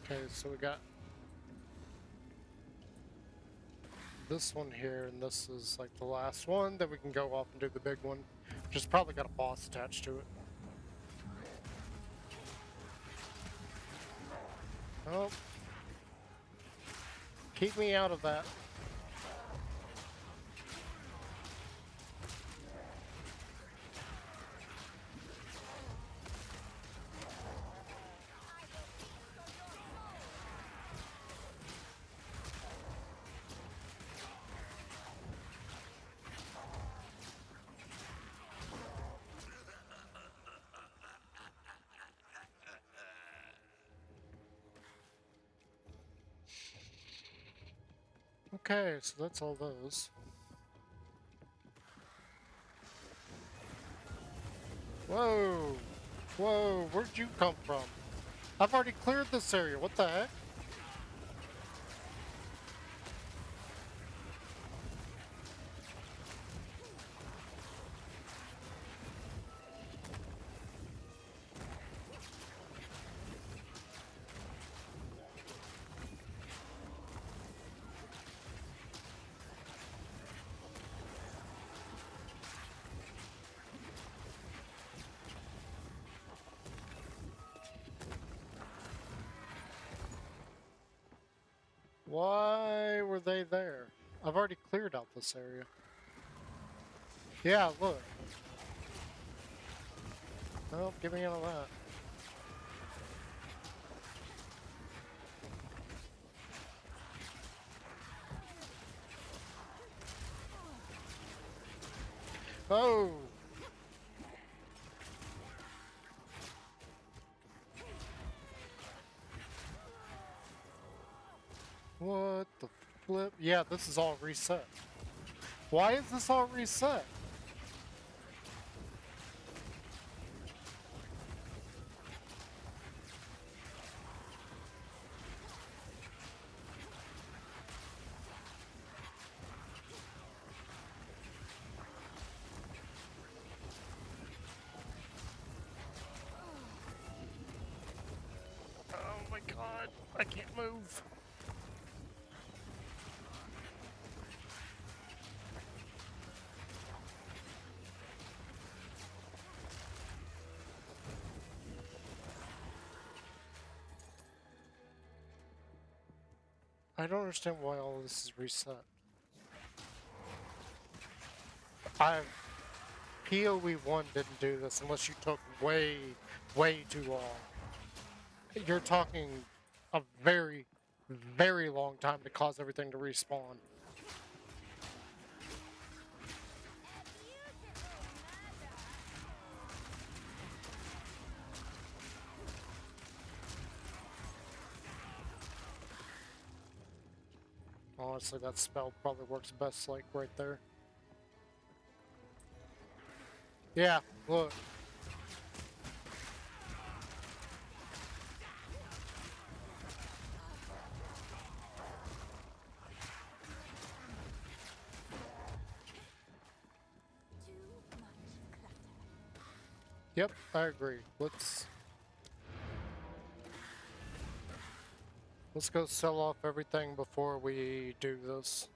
Okay, so we got this one here, and this is like the last one. Then we can go off and do the big one, which has probably got a boss attached to it. Oh. Keep me out of that. Okay, so that's all those. Whoa! Whoa, where'd you come from? I've already cleared this area, what the heck? Why were they there? I've already cleared out this area. Yeah, look. Oh, get me out of that. Oh! What the flip? Yeah, this is all reset. Why is this all reset? Oh my god, I can't move. I don't understand why all this is reset. I've PoE1 didn't do this unless you took way, way too long. You're talking a very, very long time to cause everything to respawn. Honestly, that spell probably works best, like, right there. Yeah, look. Too much clutter. Yep, I agree. Let's go sell off everything before we do this.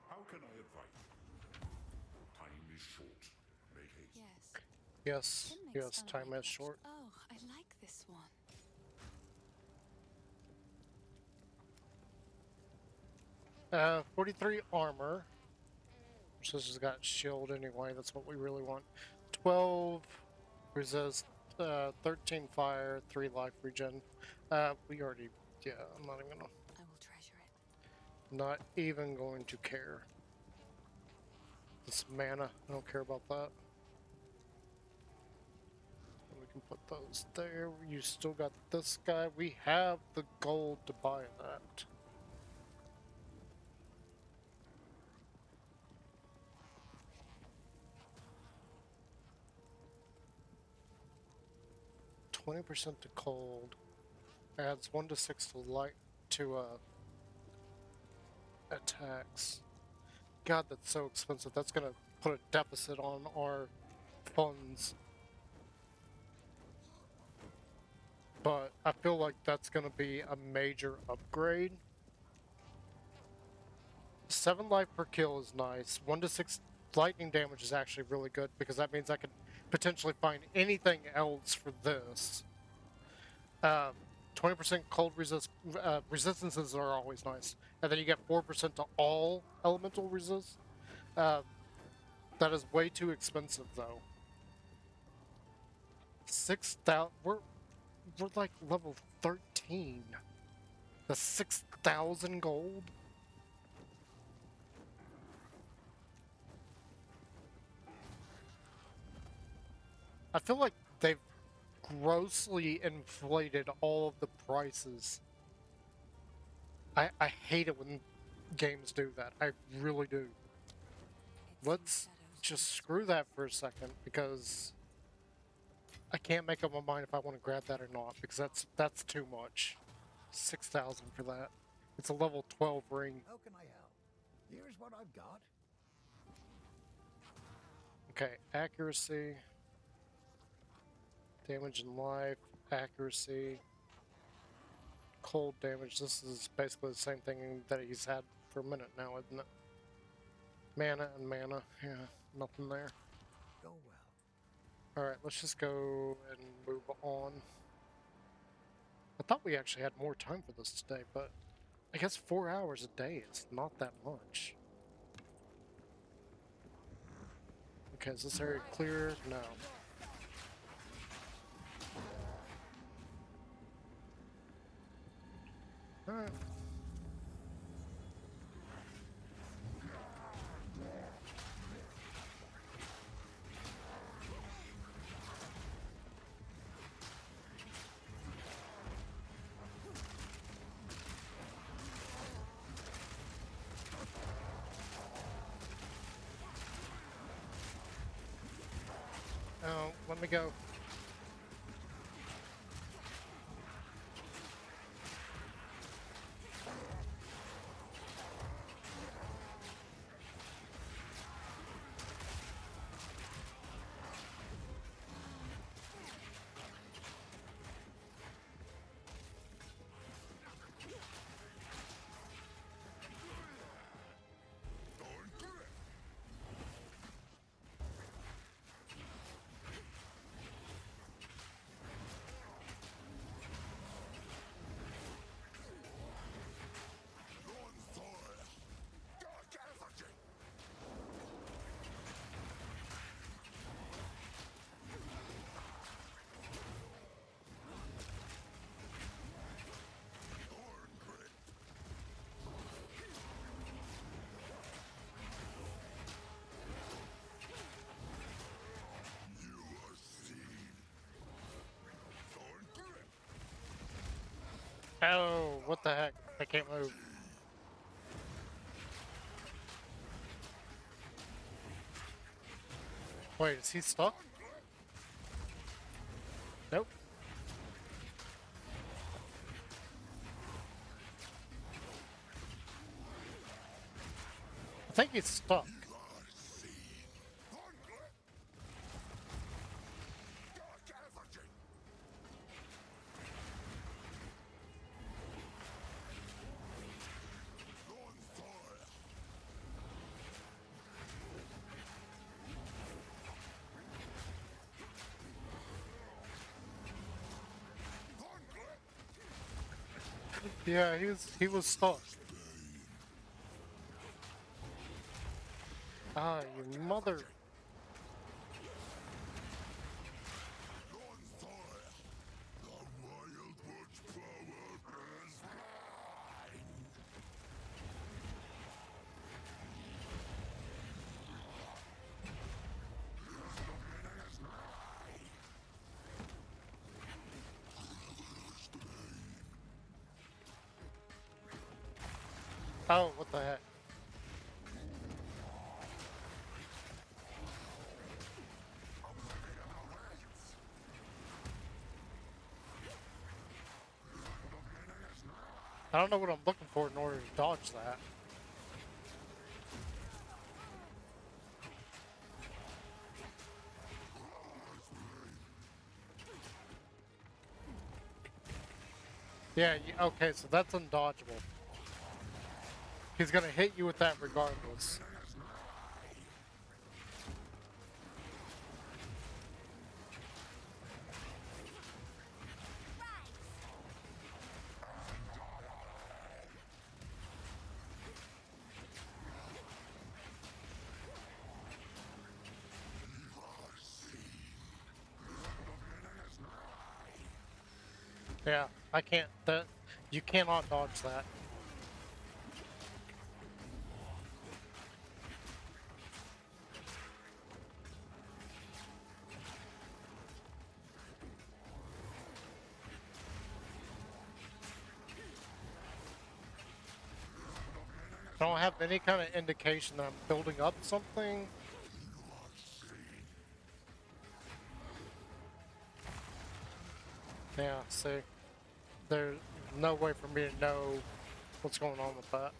How can I advise you? Time is short. Make haste. Yes. Yes, Tim makes yes, fun of time my is touch. short. Oh, I like this one. 43 armor. So this has got shield anyway, that's what we really want. 12 resist, 13 fire, 3 life regen. We already, yeah, I'm not even gonna, I will treasure it. not even going to care. This mana, I don't care about that. We can put those there. You still got this guy. We have the gold to buy that. %20 to cold. Adds 1 to 6 to light to attacks. God, that's so expensive. That's gonna put a deficit on our funds. But I feel like that's gonna be a major upgrade. 7 life per kill is nice. 1 to 6 lightning damage is actually really good because that means I could potentially find anything else for this. 20% cold resistances are always nice. And then you get 4% to all elemental resist. That is way too expensive though. 6,000, we're like level 13. The 6,000 gold? I feel like they've grossly inflated all of the prices. I hate it when games do that. I really do. It's Let's in shadows just once. screw that for a second because I can't make up my mind if I want to grab that or not because that's too much. 6,000 for that. It's a level 12 ring. How can I help? Here's what I've got. Okay, accuracy, damage and life, accuracy, cold damage. This is basically the same thing that he's had for a minute now, isn't it? Mana and mana. Yeah, nothing there. Go well. Alright, let's just go and move on. I thought we actually had more time for this today, but I guess 4 hours a day is not that much. Okay, is this area clear? No. Alright. Oh, let me go. Oh, what the heck? I can't move. Wait, is he stuck? Nope. I think he's stuck. Yeah, he was stuck. Ah, you mother. Oh, what the heck? I don't know what I'm looking for in order to dodge that. Yeah, okay, so that's undodgeable. He's gonna hit you with that regardless. Yeah, I can't. You cannot dodge that. I don't have any kind of indication that I'm building up something. Yeah, see, there's no way for me to know what's going on with that.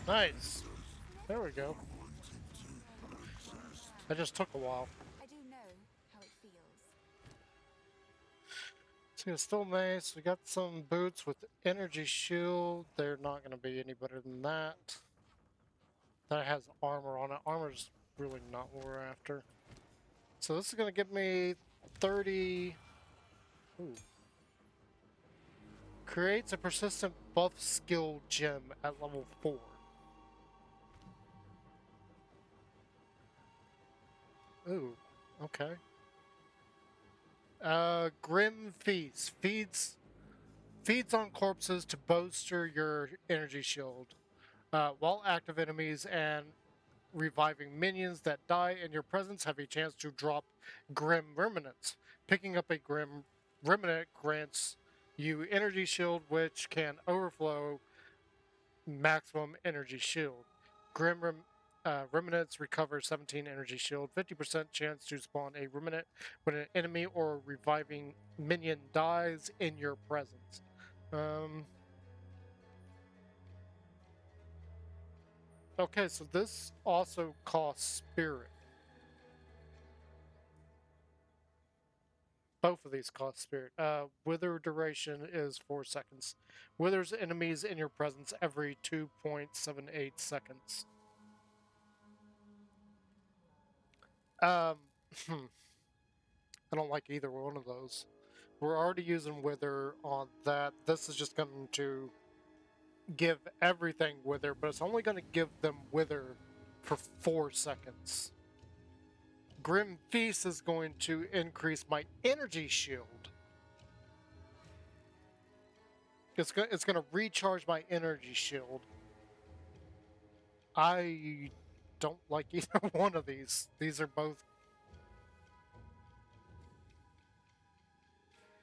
Nice. There we go. That just took a while. I do know how it feels. So it's still nice. We got some boots with energy shield. They're not going to be any better than that. That has armor on it. Armor's really not what we're after. So this is going to give me 30. Ooh. Creates a persistent buff skill gem at level 4. Ooh, okay. Grim Feast. Feeds on corpses to bolster your energy shield. While active enemies and reviving minions that die in your presence have a chance to drop Grim Remnants. Picking up a Grim Remnant grants you energy shield, which can overflow maximum energy shield. Remnants recover 17 energy shield, 50% chance to spawn a remnant when an enemy or reviving minion dies in your presence. Um. Okay, so this also costs spirit. Both of these cost spirit. Wither duration is 4 seconds. Withers enemies in your presence every 2.78 seconds. Um, I don't like either one of those. We're already using Wither on that. This is just going to give everything Wither, but it's only going to give them Wither for 4 seconds. Grim Feast is going to increase my energy shield. It's going to recharge my energy shield. I don't like either one of these. These are both.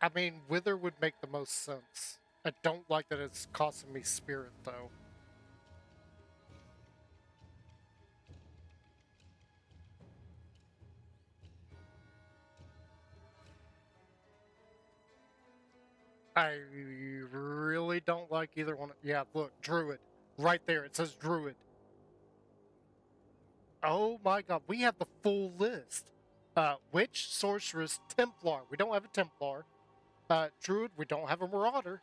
I mean, Wither would make the most sense. I don't like that it's costing me spirit, though. I really don't like either one. Yeah, look, Druid. Right there, it says Druid. Oh my god, we have the full list. Witch, Sorceress, Templar. We don't have a Templar. Druid, we don't have a Marauder.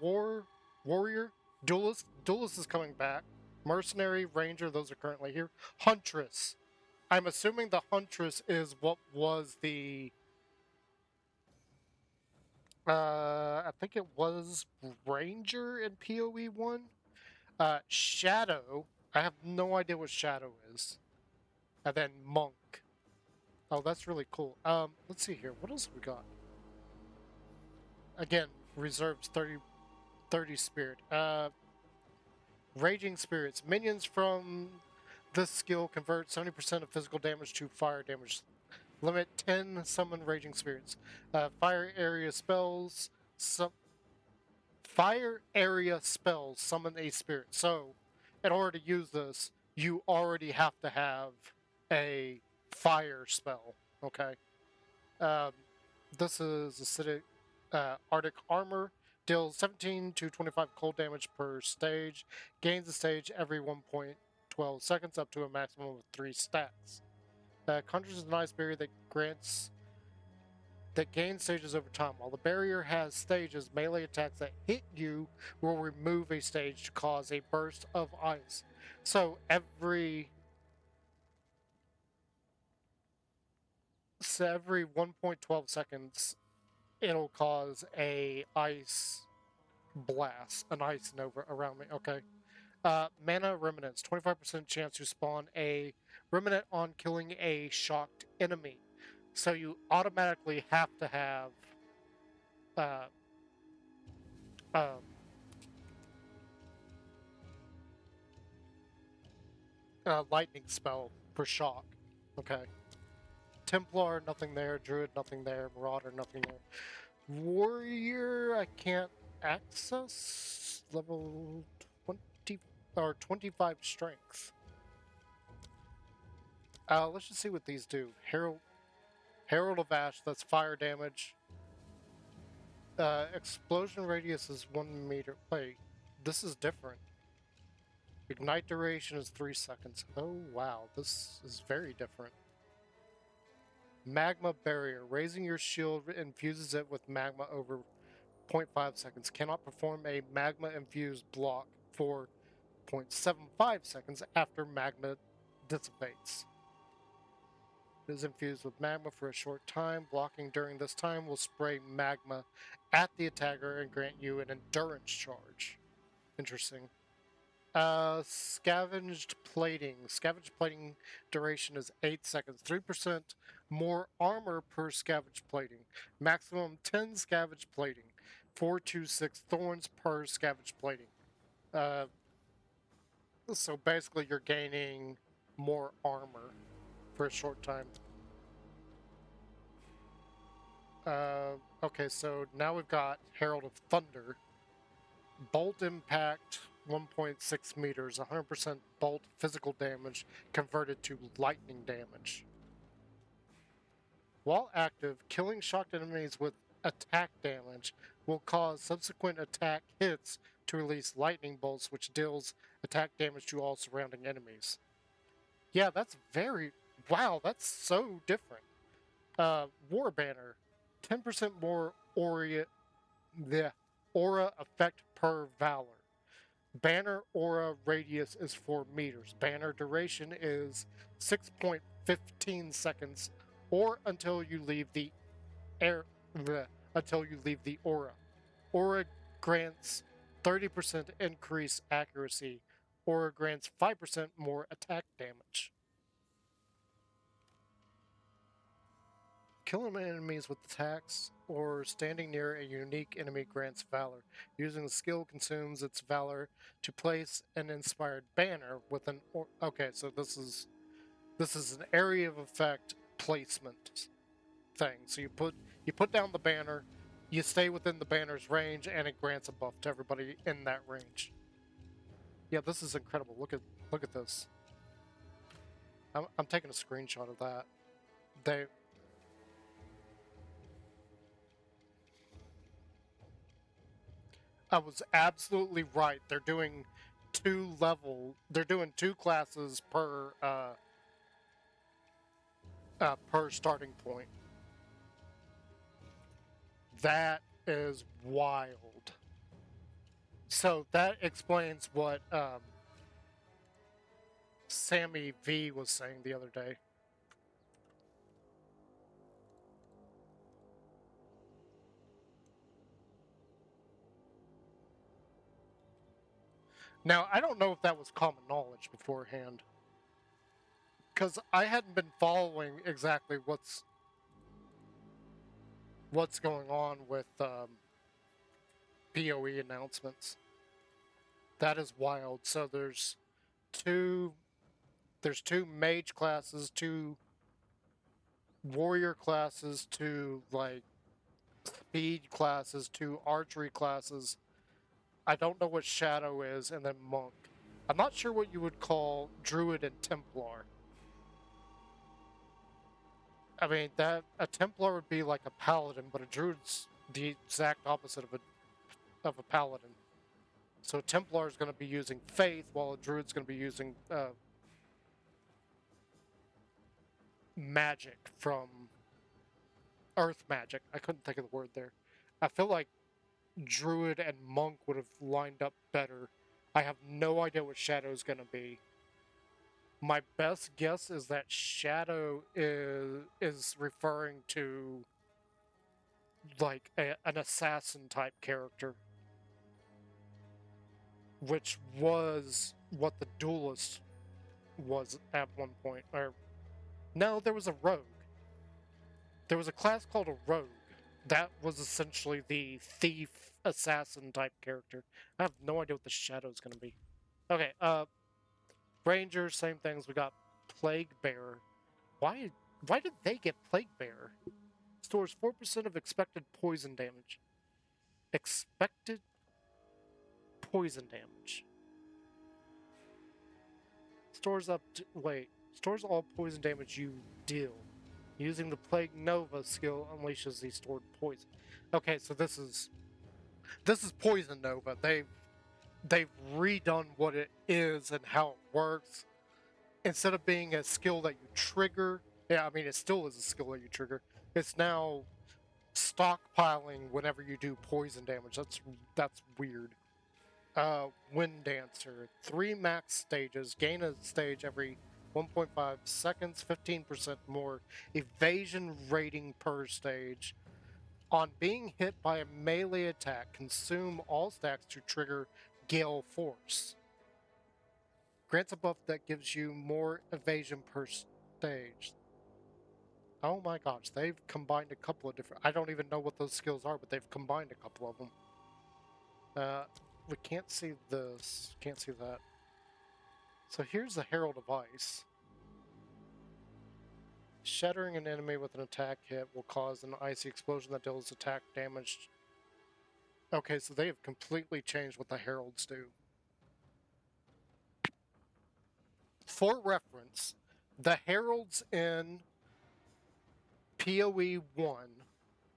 Warrior, Duelist. Duelist is coming back. Mercenary, Ranger, those are currently here. Huntress. I'm assuming the Huntress is what was the... I think it was Ranger in PoE 1. Shadow. I have no idea what Shadow is. And then Monk. Oh, that's really cool. Let's see here. What else we got? Again, reserves 30 spirit. Raging Spirits. Minions from this skill convert 70% of physical damage to fire damage. Limit 10 summon Raging Spirits. Fire area spells. Fire area spells summon a spirit. So, in order to use this, you already have to have a fire spell. Okay. Um, this is acidic Arctic armor. Deals 17 to 25 cold damage per stage. Gains a stage every 1.12 seconds up to a maximum of 3 stats. Conjures an ice barrier that gains stages over time. While the barrier has stages, melee attacks that hit you will remove a stage to cause a burst of ice. So every 1.12 seconds, it'll cause a ice blast, an ice nova around me. Okay. Mana Remnants, 25% chance to spawn a remnant on killing a shocked enemy. So you automatically have to have uh, um, lightning spell for shock. Okay. Templar, nothing there. Druid, nothing there. Marauder, nothing there. Warrior, I can't access. Level 20 or 25 strength. Let's just see what these do. Herald of Ash, that's fire damage. Explosion radius is 1 meter. Wait, this is different. Ignite duration is 3 seconds. Oh wow, this is very different. Magma barrier. Raising your shield infuses it with magma over 0.5 seconds. Cannot perform a magma infused block for 0.75 seconds after magma dissipates. It is infused with magma for a short time. Blocking during this time will spray magma at the attacker and grant you an endurance charge. Interesting. Scavenged plating. Scavenged plating duration is 8 seconds. 3% more armor per scavenged plating. Maximum 10 scavenged plating. 4 to 6 thorns per scavenged plating. So basically you're gaining more armor for a short time. Okay, so now we've got Herald of Thunder. Bolt impact 1.6 meters, 100% bolt physical damage converted to lightning damage. While active, killing shocked enemies with attack damage will cause subsequent attack hits to release lightning bolts, which deals attack damage to all surrounding enemies. Yeah, that's very... Wow, that's so different. War Banner, 10% more aura effect per Valor. Banner aura radius is 4 meters. Banner duration is 6.15 seconds, or until you leave the air until you leave the aura. Aura grants 30% increased accuracy. Aura grants 5% more attack damage. Killing enemies with attacks or standing near a unique enemy grants valor. Using the skill consumes its valor to place an inspired banner with an... Okay, so this is an area of effect placement thing. So you put down the banner, you stay within the banner's range, and it grants a buff to everybody in that range. Yeah, this is incredible. Look at this. I'm taking a screenshot of that. I was absolutely right. They're doing two classes per starting point. That is wild. So that explains what Sammy V was saying the other day. Now, I don't know if that was common knowledge beforehand, because I hadn't been following exactly what's going on with PoE announcements. That is wild. So there's two mage classes, two warrior classes, two like speed classes, two archery classes. I don't know what shadow is, and then monk. I'm not sure what you would call druid and templar. I mean, that a templar would be like a paladin, but a druid's the exact opposite of a paladin. So a templar is going to be using faith, while a druid's going to be using magic from earth magic. I couldn't think of the word there. I feel like druid and monk would have lined up better. I have no idea what shadow is going to be. My best guess is that shadow is referring to like an assassin type character, which was what the duelist was at one point. Or no, there was a rogue. There was a class called a rogue. That was essentially the thief assassin type character. I have no idea what the shadow is going to be. Okay, Ranger, same things. We got Plague Bearer. Why did they get Plague Bearer? Stores 4% of expected poison damage. Expected poison damage. Stores all poison damage you deal. Using the Plague Nova skill unleashes the stored poison. Okay, so this is Poison Nova. They've redone what it is and how it works. Instead of being a skill that you trigger, yeah, I mean, it still is a skill that you trigger. It's now stockpiling whenever you do poison damage. That's weird. Wind Dancer. 3 max stages. Gain a stage every 1.5 seconds. 15% more evasion rating per stage. On being hit by a melee attack, consume all stacks to trigger Gale Force. Grants a buff that gives you more evasion per stage. Oh my gosh, they've combined a couple of different... I don't even know what those skills are, but they've combined a couple of them. We can't see this. Can't see that. So here's the Herald of Ice. Shattering an enemy with an attack hit will cause an icy explosion that deals attack damage. Okay, so they have completely changed what the Heralds do. For reference, the Heralds in PoE 1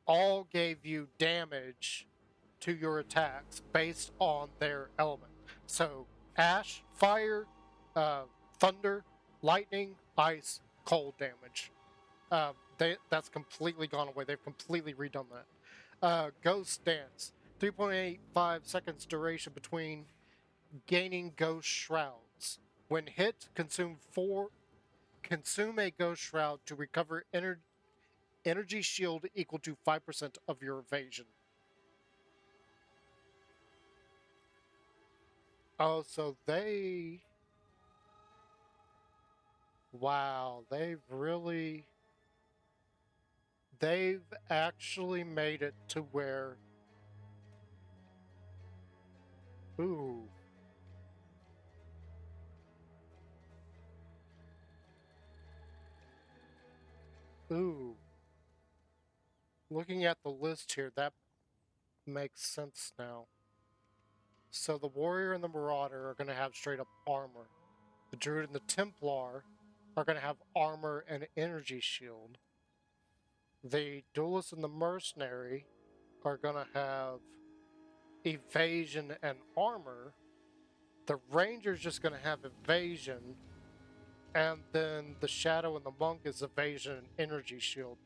all gave you damage to your attacks based on their element. So ash, fire, thunder, lightning, ice, cold damage. That's completely gone away. They've completely redone that. Ghost Dance, 3.85 seconds duration between gaining Ghost Shrouds. When hit, consume a Ghost Shroud to recover energy shield equal to 5% of your evasion. Oh, so they... Wow, they've actually made it to where... Ooh. Ooh. Looking at the list here, that makes sense now. So the Warrior and the Marauder are going to have straight up armor. The Druid and the Templar are going to have armor and energy shield. The Duelist and the Mercenary are going to have evasion and armor. The Ranger's just going to have evasion. And then the Shadow and the Monk is evasion and energy shield.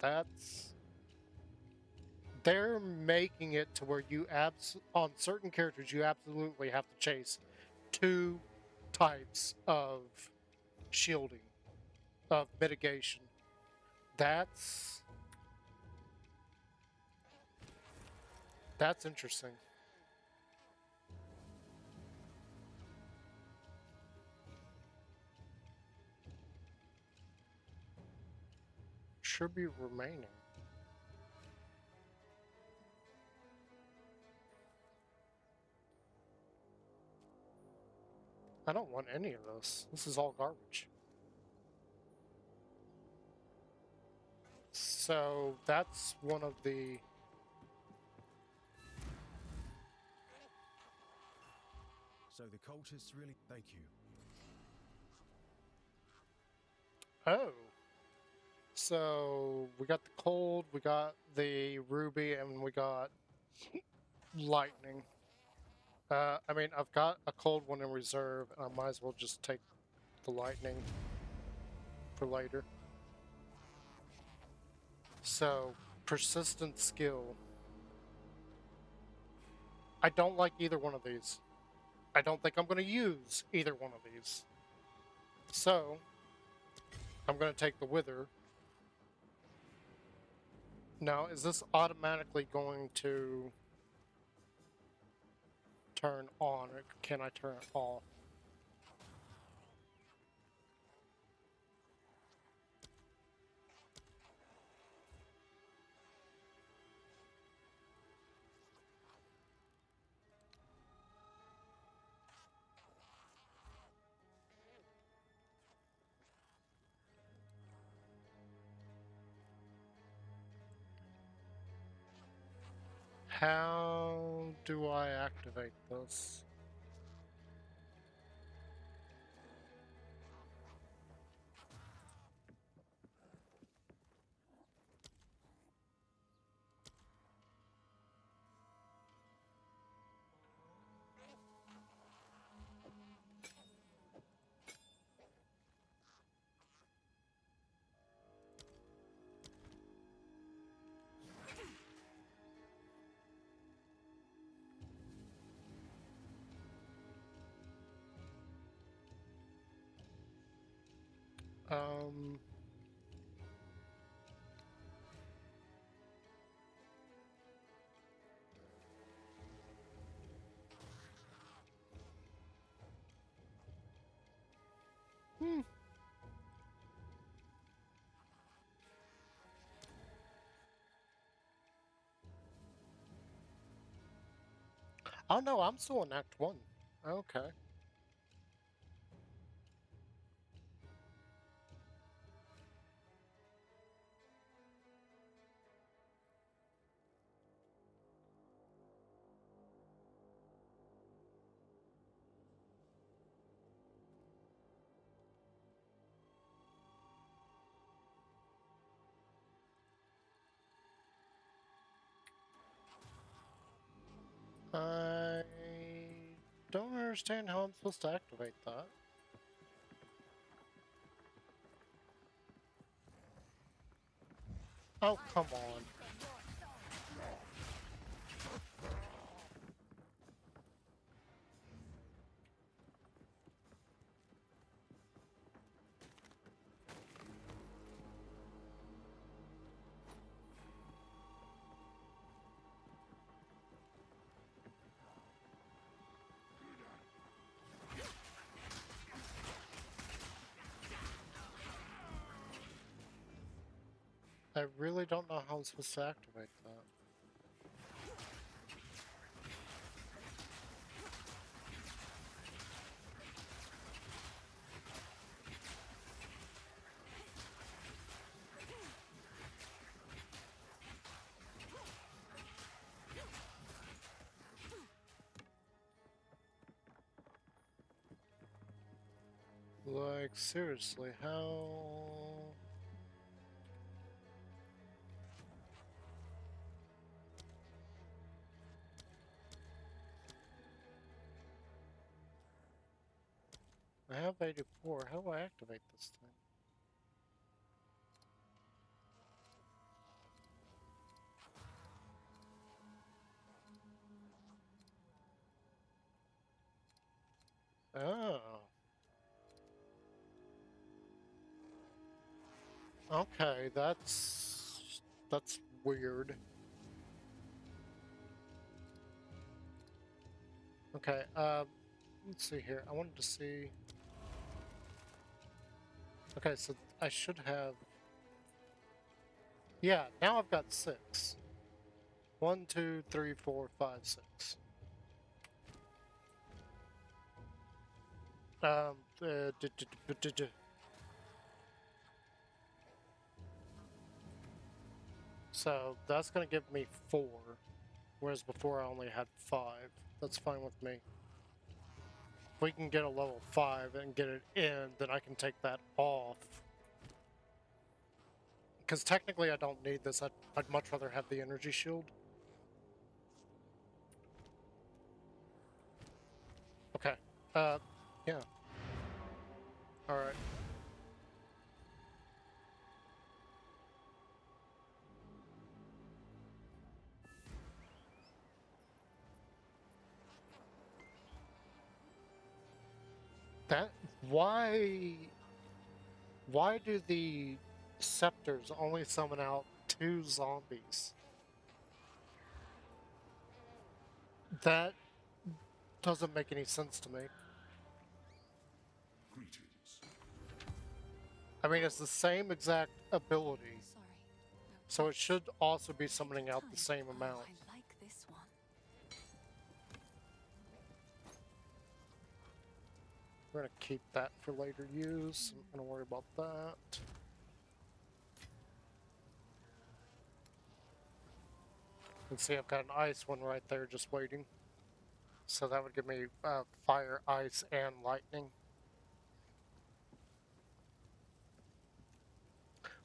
They're making it to where you on certain characters you absolutely have to chase 2 types of shielding, of mitigation. That's interesting. Should be remaining. I don't want any of this. This is all garbage. So that's one of the... So the cultists really thank you. Oh. So we got the cold, we got the ruby, and we got lightning. I mean, I've got a cold one in reserve, and I might as well just take the lightning for later. So, persistent skill. I don't like either one of these. I don't think I'm going to use either one of these. So, I'm going to take the Wither. Now, is this automatically going to turn on, or can I turn it off? How do I activate this? Um... Oh no, I'm still in Act 1. Okay. understand how I'm supposed to activate that. Oh, come on. I really don't know how I'm supposed to activate that. Like, seriously, how... I have 84. How do I activate this thing? Oh. Okay, that's weird. Okay, let's see here. I wanted to see... Okay, so I should have... Yeah, now I've got 6. 1, 2, 3, 4, 5, 6. So that's gonna give me 4, whereas before I only had 5. That's fine with me. If we can get a level 5 and get it in, then I can take that off. Because technically I don't need this, I'd much rather have the energy shield. Okay, yeah. Alright. That, why do the scepters only summon out 2 zombies? That doesn't make any sense to me. Greetings. I mean, it's the same exact ability, Sorry. so it should also be summoning out the same Oh, amount. I like this one. We're gonna keep that for later use. I'm not gonna worry about that. Let's see, I've got an ice one right there just waiting. So that would give me fire, ice, and lightning.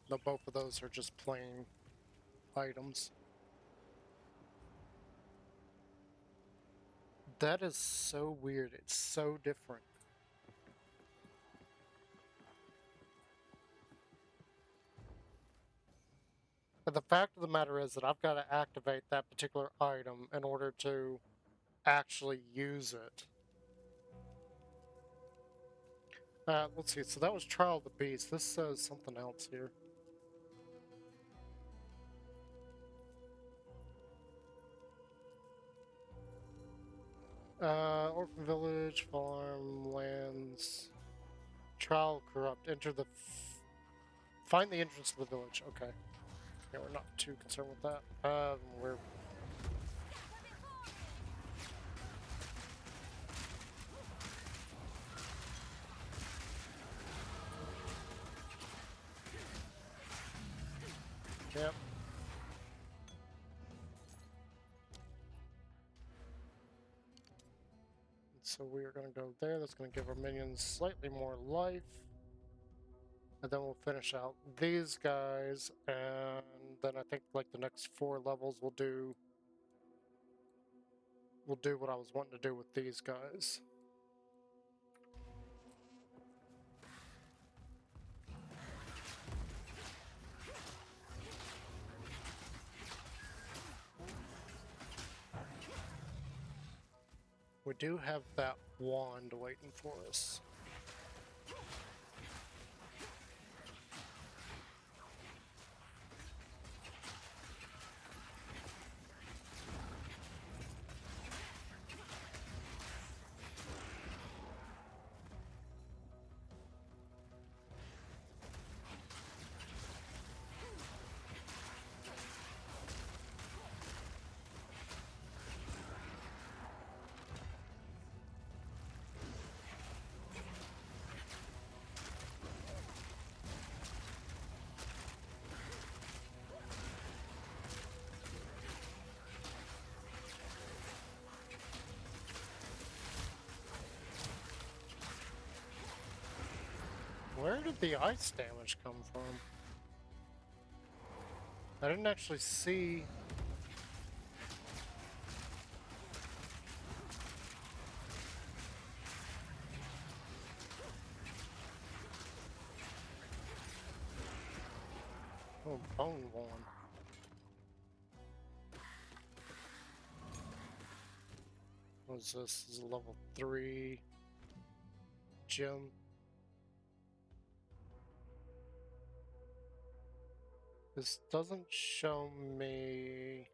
Though both of those are just plain items. That is so weird. It's so different. But the fact of the matter is that I've got to activate that particular item in order to actually use it. Let's see. So that was Trial of the Beast. This says something else here. Orphan Village, Farm, Lands, Trial Corrupt. Enter the... Find the entrance to the village. Okay. Yeah, we're not too concerned with that. We're... Yep. So we are going to go there. That's going to give our minions slightly more life. And then we'll finish out these guys. And then I think like the next 4 levels we'll do what I was wanting to do with these guys. We do have that wand waiting for us. Where did the ice damage come from? I didn't actually see. Oh, bone one. What's this? This is a level 3 gem. This doesn't show me.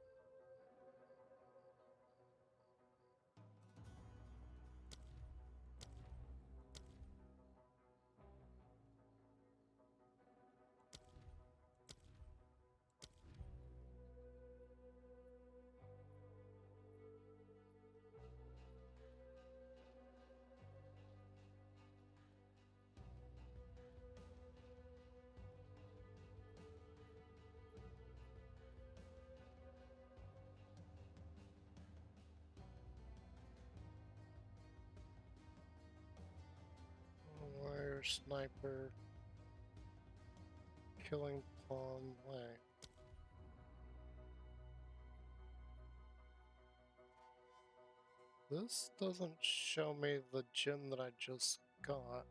Wire sniper. Killing palm way. This doesn't show me the gem that I just got.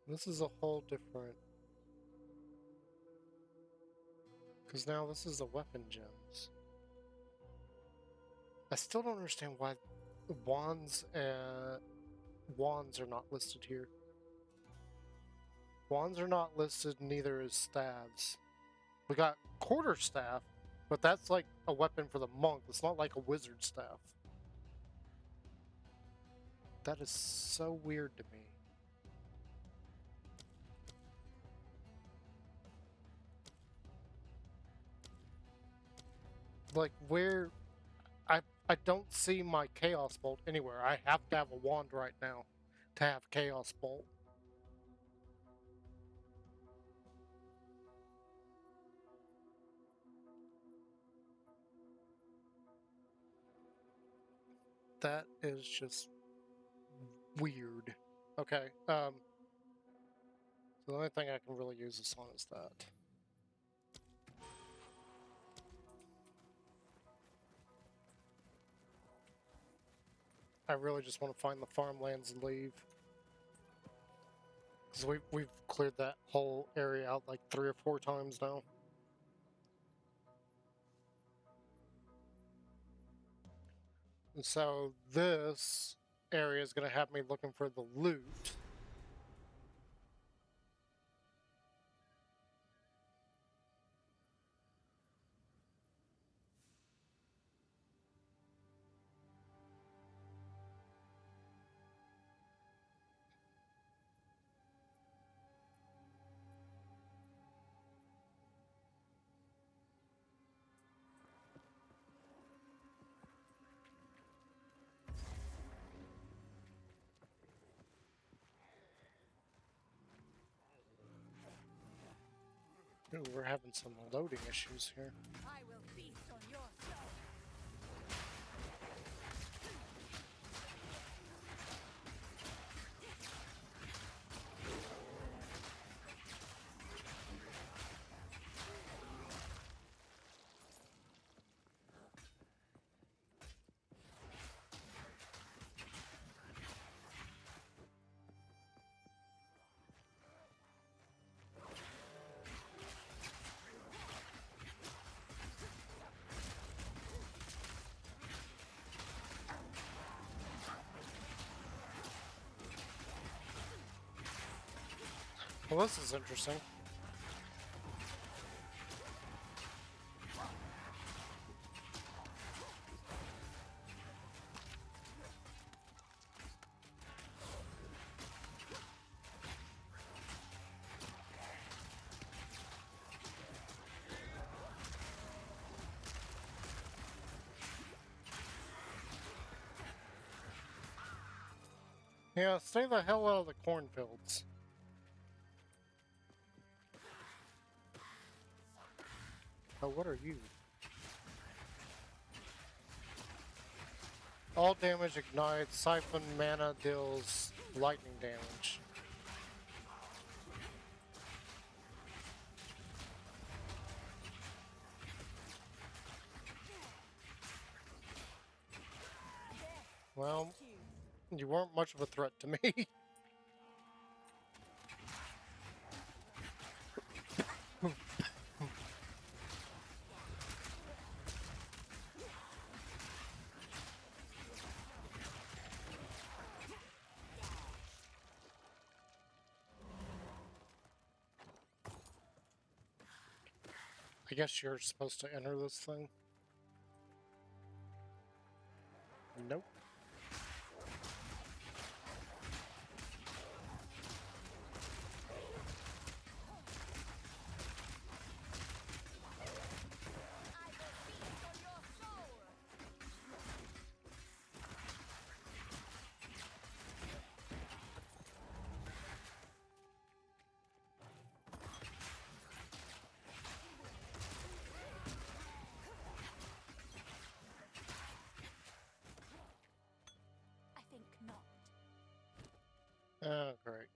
This is a whole different. Because now this is the weapon gems. I still don't understand why wands are not listed here. Wands are not listed, neither is staves. We got quarterstaff, but that's like a weapon for the monk. It's not like a wizard staff. That is so weird to me. Like where I don't see my Chaos Bolt anywhere. I have to have a wand right now to have Chaos Bolt. That is just weird. Okay, so the only thing I can really use this on is that. I really just want to find the farmlands and leave. Because we've cleared that whole area out like 3 or 4 times now. And so this area is going to have me looking for the loot. Ooh, we're having some loading issues here. I will feast on your soul. Well, this is interesting. Yeah, stay the hell out of the cornfields. Oh, what are you? All damage ignites, siphon mana deals lightning damage. Well, you weren't much of a threat to me. I guess you're supposed to enter this thing. Nope. I think not. Oh, great.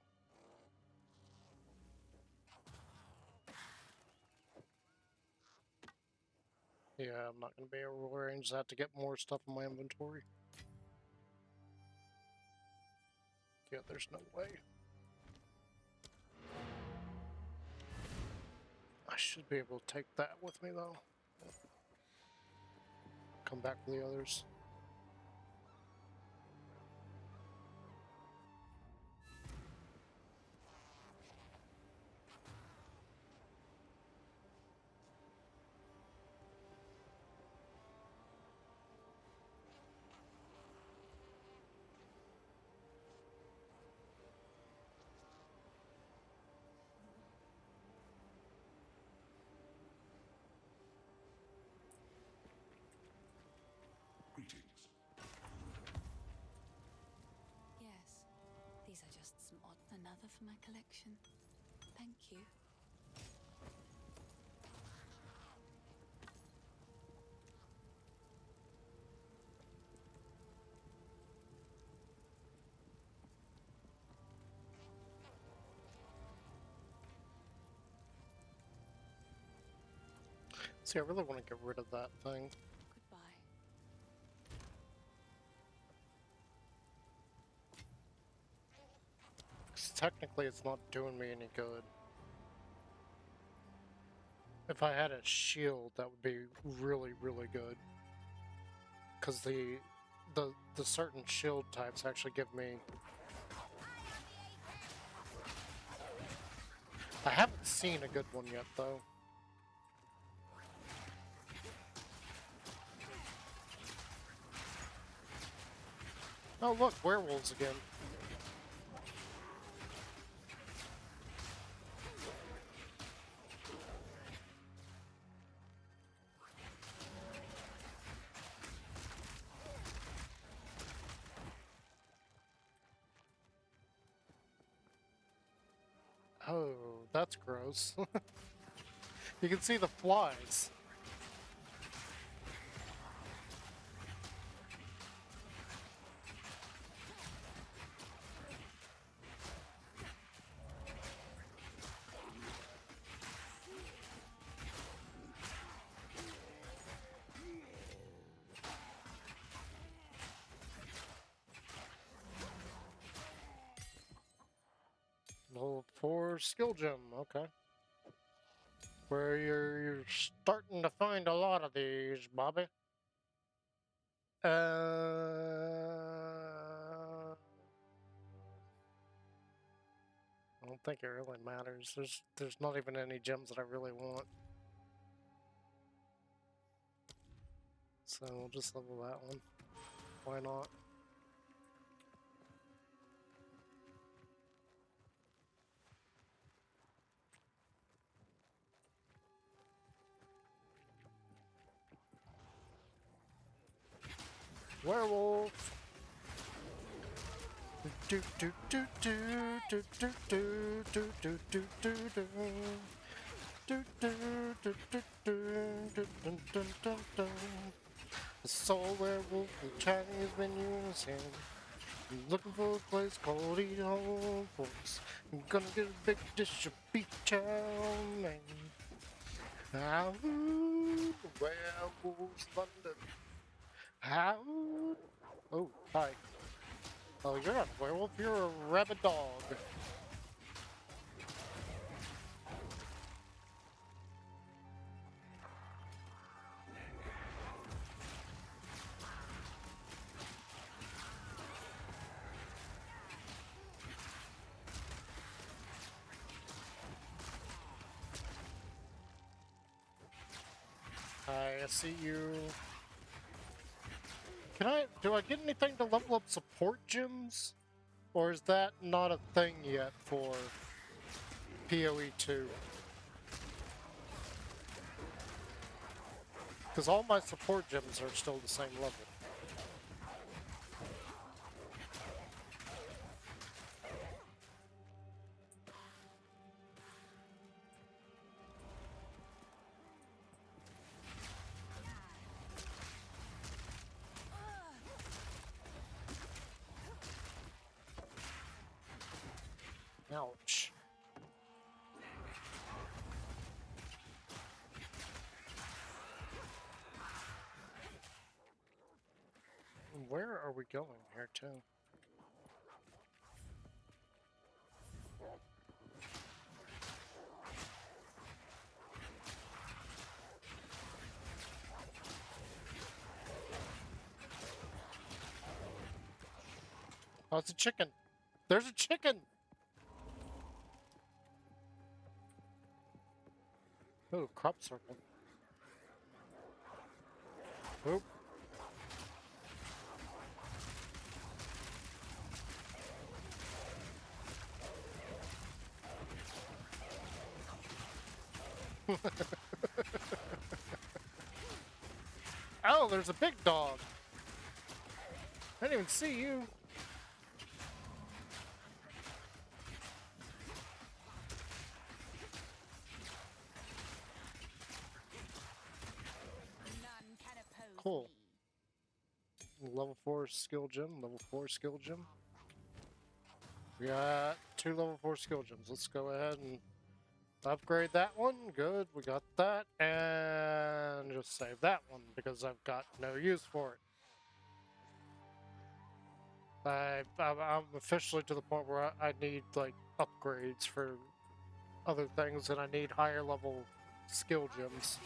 Yeah, I'm not going to be able to arrange that to get more stuff in my inventory. Yeah, there's no way. I should be able to take that with me, though. Come back for the others. Greetings. Yes, these are just some odd. Another for my collection. Thank you. See, I really want to get rid of that thing. Goodbye. 'Cause technically, it's not doing me any good. If I had a shield, that would be really, really good. Because the certain shield types actually give me... I haven't seen a good one yet, though. Oh, look, werewolves again. Oh, that's gross. You can see the flies. Level 4 skill gem, okay. Where you're starting to find a lot of these, Bobby. I don't think it really matters. There's not even any gems that I really want. So we'll just level that one. Why not? Werewolf! Do do do do do do do do do do do do. Do do do do do do dun dun dun dun. I saw a werewolf with Chinese menus and I'm looking for a place called Eat Home Folks. I'm gonna get a big dish of beef chow mein. How werewolves London. How? Oh, hi. Oh, you're not a werewolf, you're a rabid dog. Hi, I see you. Do I get anything to level up support gems? Or is that not a thing yet for PoE 2? Because all my support gems are still the same level. Ouch. Where are we going here, too? Oh, it's a chicken. There's a chicken! Oh, crop circle. Oop. Oh, there's a big dog. I didn't even see you. None can oppose Cool. me. Level 4 skill gem, level 4 skill gem. We got 2 level 4 skill gems. Let's go ahead and upgrade that one. Good, we got that. And just save that one because I've got no use for it. I'm officially to the point where I need like upgrades for other things and I need higher level skill gems.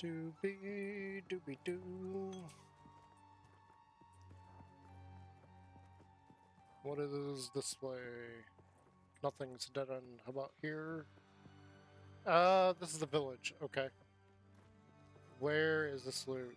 Doobie doobie doo. What is this way? Nothing's dead end. How about here? This is the village. Okay. Where is this loot?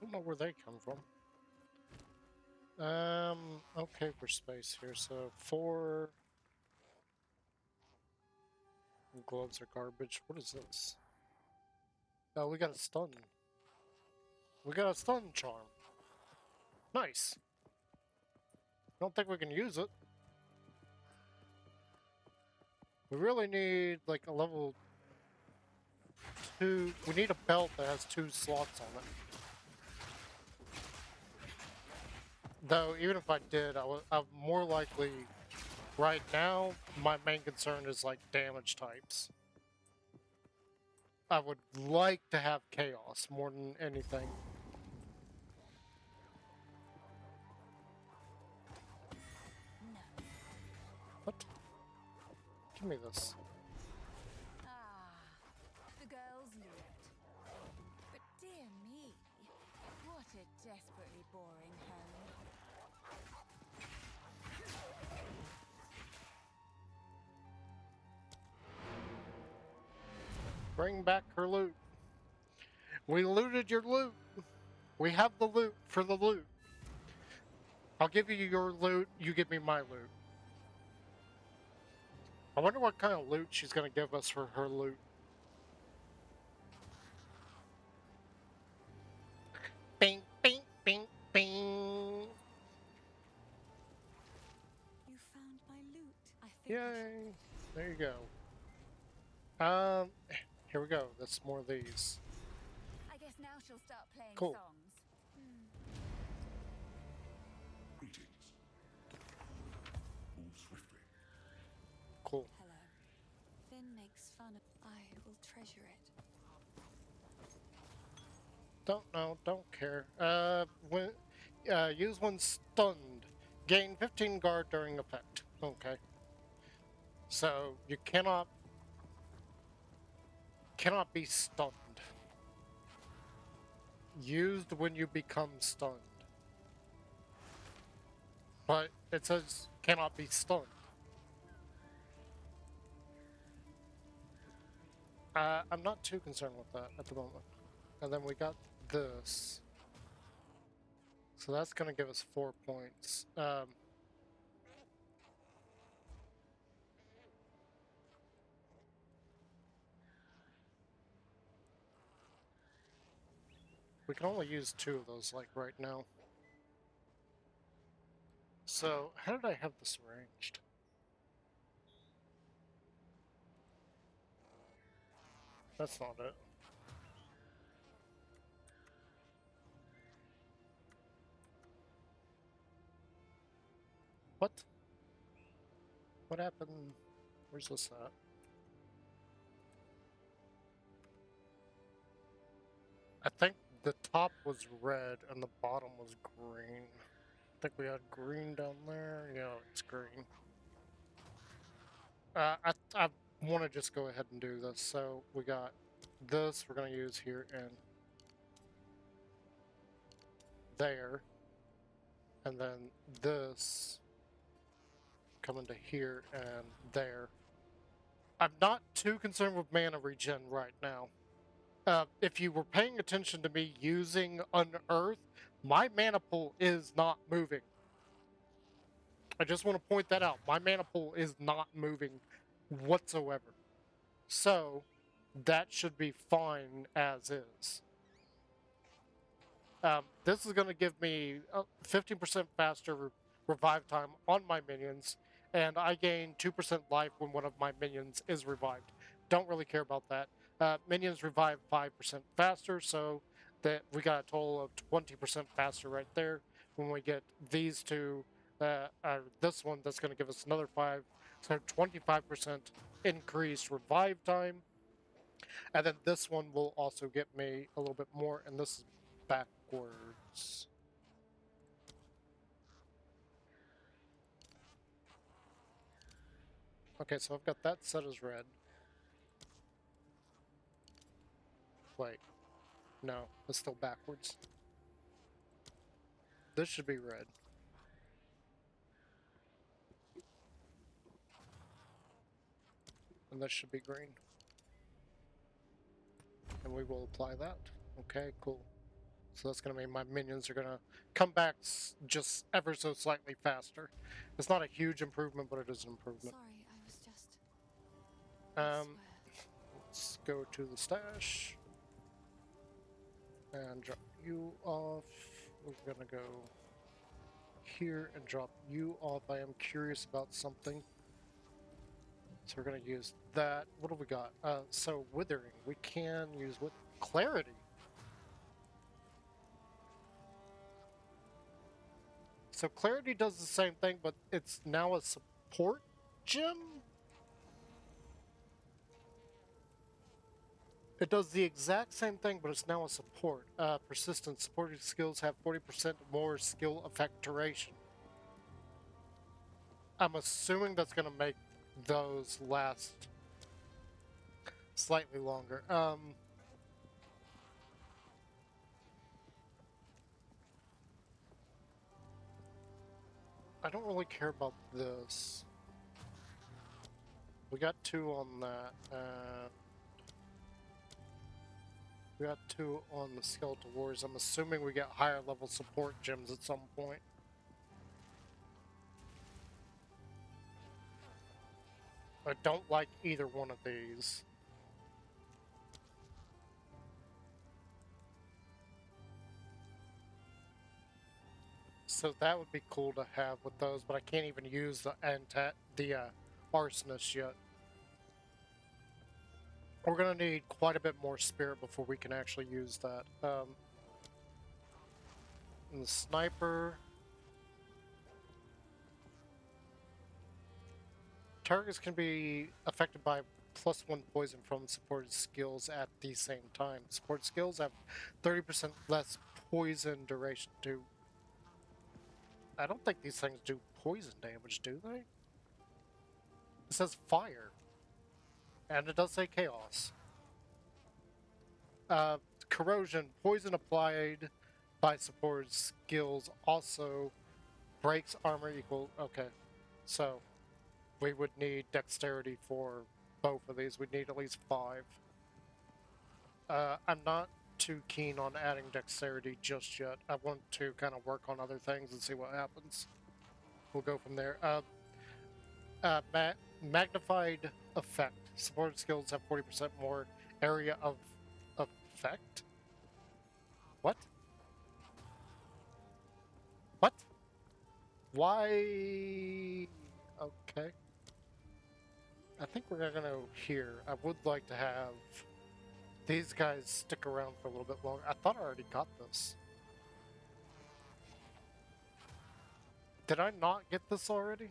don't know where they come from. Okay for space here, so 4 gloves are garbage. What is this? Oh, we got a stun. We got a stun charm. Nice. Don't think we can use it. We really need like a level 2. We need a belt that has 2 slots on it. Though, even if I did, I'm more likely. Right now, my main concern is like damage types. I would like to have chaos more than anything. What? Give me this. The girls loot. But dear me, what a desperately boring home. Bring back her loot. We looted your loot. We have the loot for the loot. I'll give you your loot, you give me my loot. I wonder what kind of loot she's gonna give us for her loot. Bing, bing, bing, bing. You found my loot. I think Yay. There you go. Here we go. That's more of these. I guess now she'll start playing Cool. songs. Greetings. Move swiftly. Cool. Hello. Finn makes fun of. I will treasure it. Don't care. Use when stunned. Gain 15 guard during effect. Okay. So you cannot be stunned. Used when you become stunned. But it says cannot be stunned. I'm not too concerned with that at the moment. And then we got this. So that's going to give us 4 points. We can only use 2 of those, like, right now. So, how did I have this arranged? That's not it. What? What happened? Where's this at? I think the top was red and the bottom was green. I think we had green down there. Yeah, it's green. I want to just go ahead and do this. So we got this we're going to use here and there. And then this coming to here and there. I'm not too concerned with mana regen right now. If you were paying attention to me using Unearth, my mana pool is not moving. I just want to point that out. My mana pool is not moving whatsoever. So, that should be fine as is. This is going to give me 15% faster revive time on my minions, and I gain 2% life when one of my minions is revived. Don't really care about that. Minions revive 5% faster, so that we got a total of 20% faster right there. When we get these two, this one, that's going to give us another 5, so 25% increased revive time. And then this one will also get me a little bit more, and this is backwards. Okay, so I've got that set as red. Wait. No, it's still backwards. This should be red. And this should be green. And we will apply that. Okay, cool. So that's going to mean my minions are going to come back just ever so slightly faster. It's not a huge improvement, but it is an improvement. Sorry, I was just. I swear. Let's go to the stash and drop you off. We're going to go here and drop you off. I am curious about something. So we're going to use that. What do we got? So withering. We can use with clarity. So clarity does the same thing, but it's now a support gem? It does the exact same thing, but it's now a support. Persistent supporting skills have 40% more skill effect duration. I'm assuming that's going to make those last slightly longer. I don't really care about this. We got 2 on that. We got 2 on the Skeletal Wars. I'm assuming we get higher level support gems at some point. I don't like either one of these. So that would be cool to have with those, but I can't even use the arsonist yet. We're gonna need quite a bit more spirit before we can actually use that. And the sniper. Targets can be affected by +1 poison from supported skills at the same time. Support skills have 30% less poison duration. I don't think these things do poison damage, do they? It says fire. And it does say chaos. Corrosion. Poison applied by supported skills also breaks armor equal. Okay. So we would need dexterity for both of these. We'd need at least 5. I'm not too keen on adding dexterity just yet. I want to kind of work on other things and see what happens. We'll go from there. Magnified effect. Supported skills have 40% more area of effect? What? What? Why? Okay. I think we're gonna go here. I would like to have these guys stick around for a little bit longer. I thought I already got this. Did I not get this already?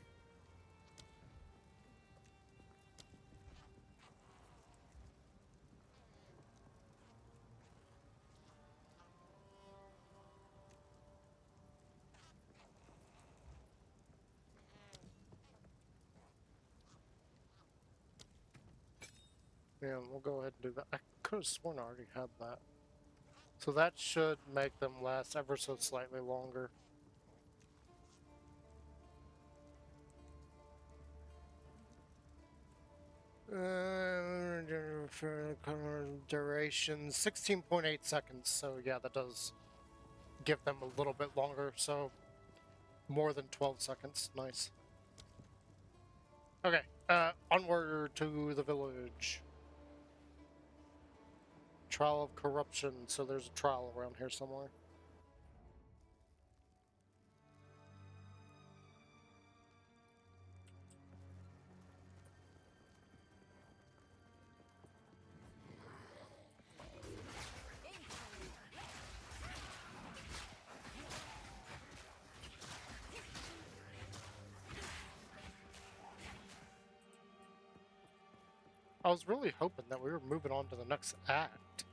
Yeah, we'll go ahead and do that. I could have sworn I already had that. So that should make them last ever so slightly longer. For duration 16.8 seconds. So yeah, that does give them a little bit longer. So more than 12 seconds. Nice. Okay, onward to the village. Trial of corruption. So there's a trial around here somewhere. I was really hoping that we were moving on to the next act.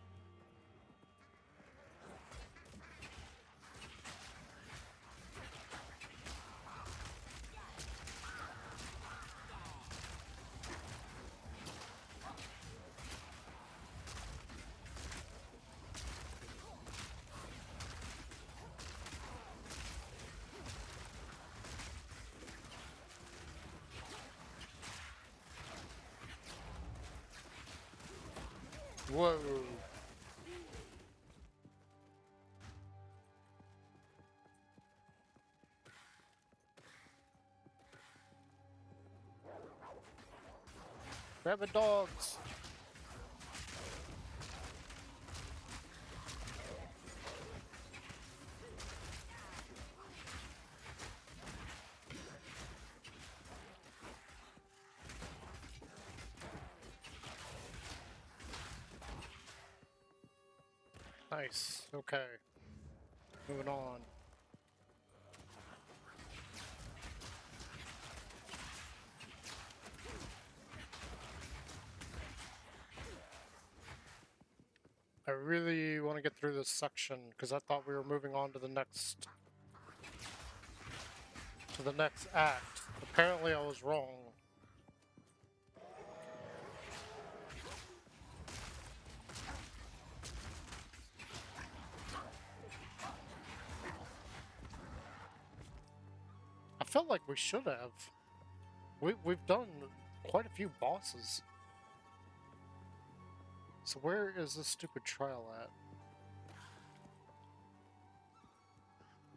Whoa. Rabid dogs. Nice. Okay. Moving on. I really want to get through this section because I thought we were moving on to the next act. Apparently I was wrong. I felt like we should have. We've done quite a few bosses. So where is this stupid trial at?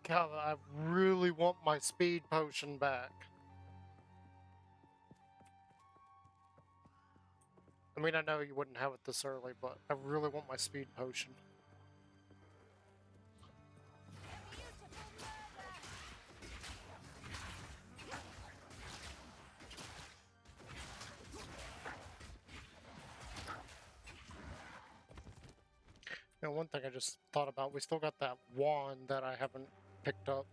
God, I really want my speed potion back. I mean, I know you wouldn't have it this early, but I really want my speed potion. You know, one thing I just thought about, we still got that wand that I haven't picked up.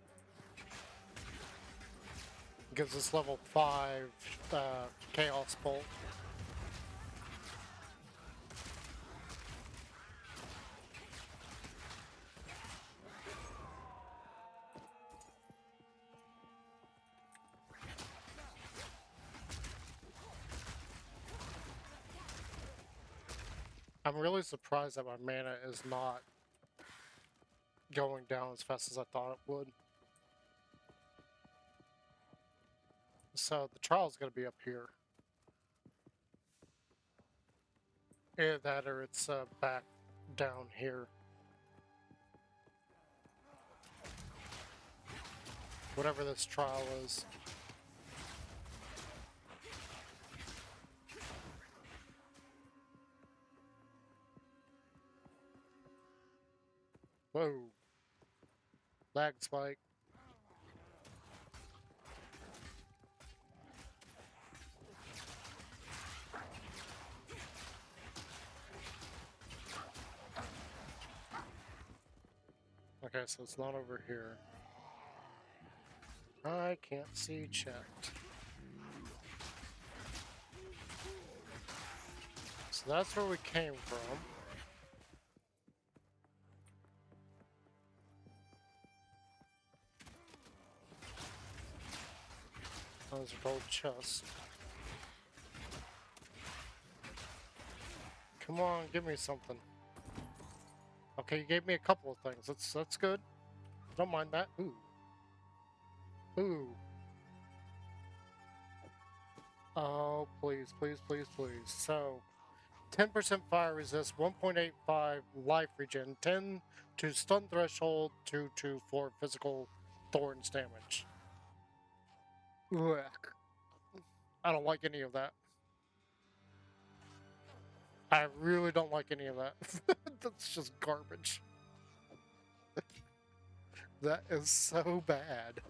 It gives us level 5 Chaos Bolt. I'm really surprised that my mana is not going down as fast as I thought it would. So the trial's gonna be up here. Either that or it's back down here. Whatever this trial is. Whoa. Lag spike. Okay, so it's not over here. I can't see chat. So that's where we came from. That was a gold chest. Come on, give me something. Okay, you gave me a couple of things. That's good. Don't mind that. Ooh. Ooh. Oh, please, please, please, please. So, 10% fire resist, 1.85 life regen, 10 to stun threshold, 2 to 4 physical thorns damage. Ugh. I don't like any of that. I really don't like any of that. That's just garbage. That is so bad.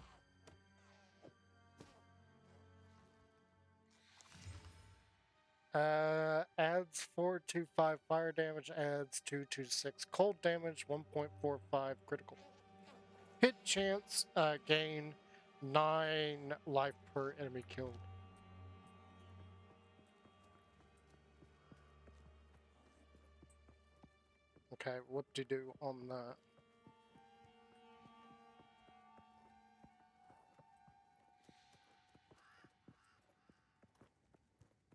Adds 425 fire damage, adds 226 cold damage, 1.45 critical. Hit chance, gain 9 life per enemy killed. Okay, what to do on that?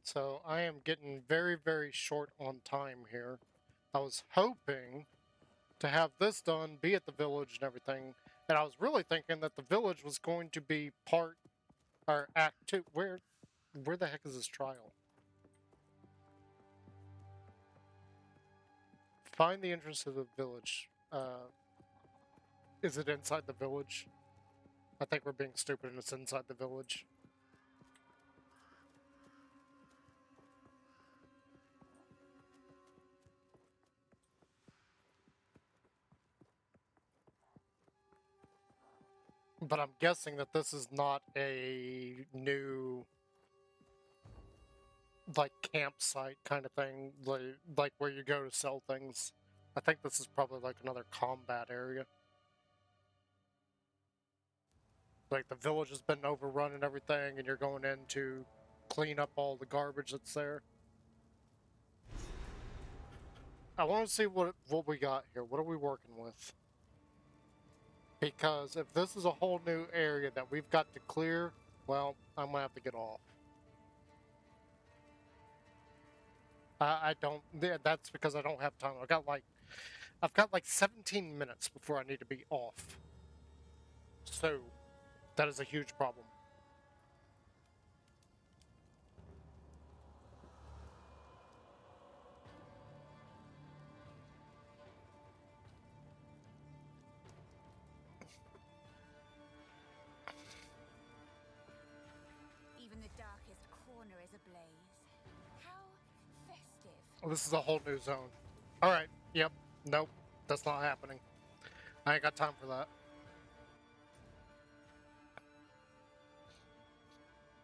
So I am getting very, very short on time here. I was hoping to have this done, be at the village and everything, and I was really thinking that the village was going to be part, or act 2. Where the heck is this trial? Find the entrance to the village. Is it inside the village? I think we're being stupid and it's inside the village. But I'm guessing that this is not a new, like, campsite kind of thing, like where you go to sell things. I think this is probably like another combat area. Like the village has been overrun and everything, and you're going in to clean up all the garbage that's there. I want to see what we got here. What are we working with? Because if this is a whole new area that we've got to clear, well, I'm gonna have to get off. I don't. That's because I don't have time. I've got like 17 minutes before I need to be off. So that is a huge problem. Even the darkest corner is ablaze. How festive. This is a whole new zone. All right. Yep. Nope. That's not happening. I ain't got time for that.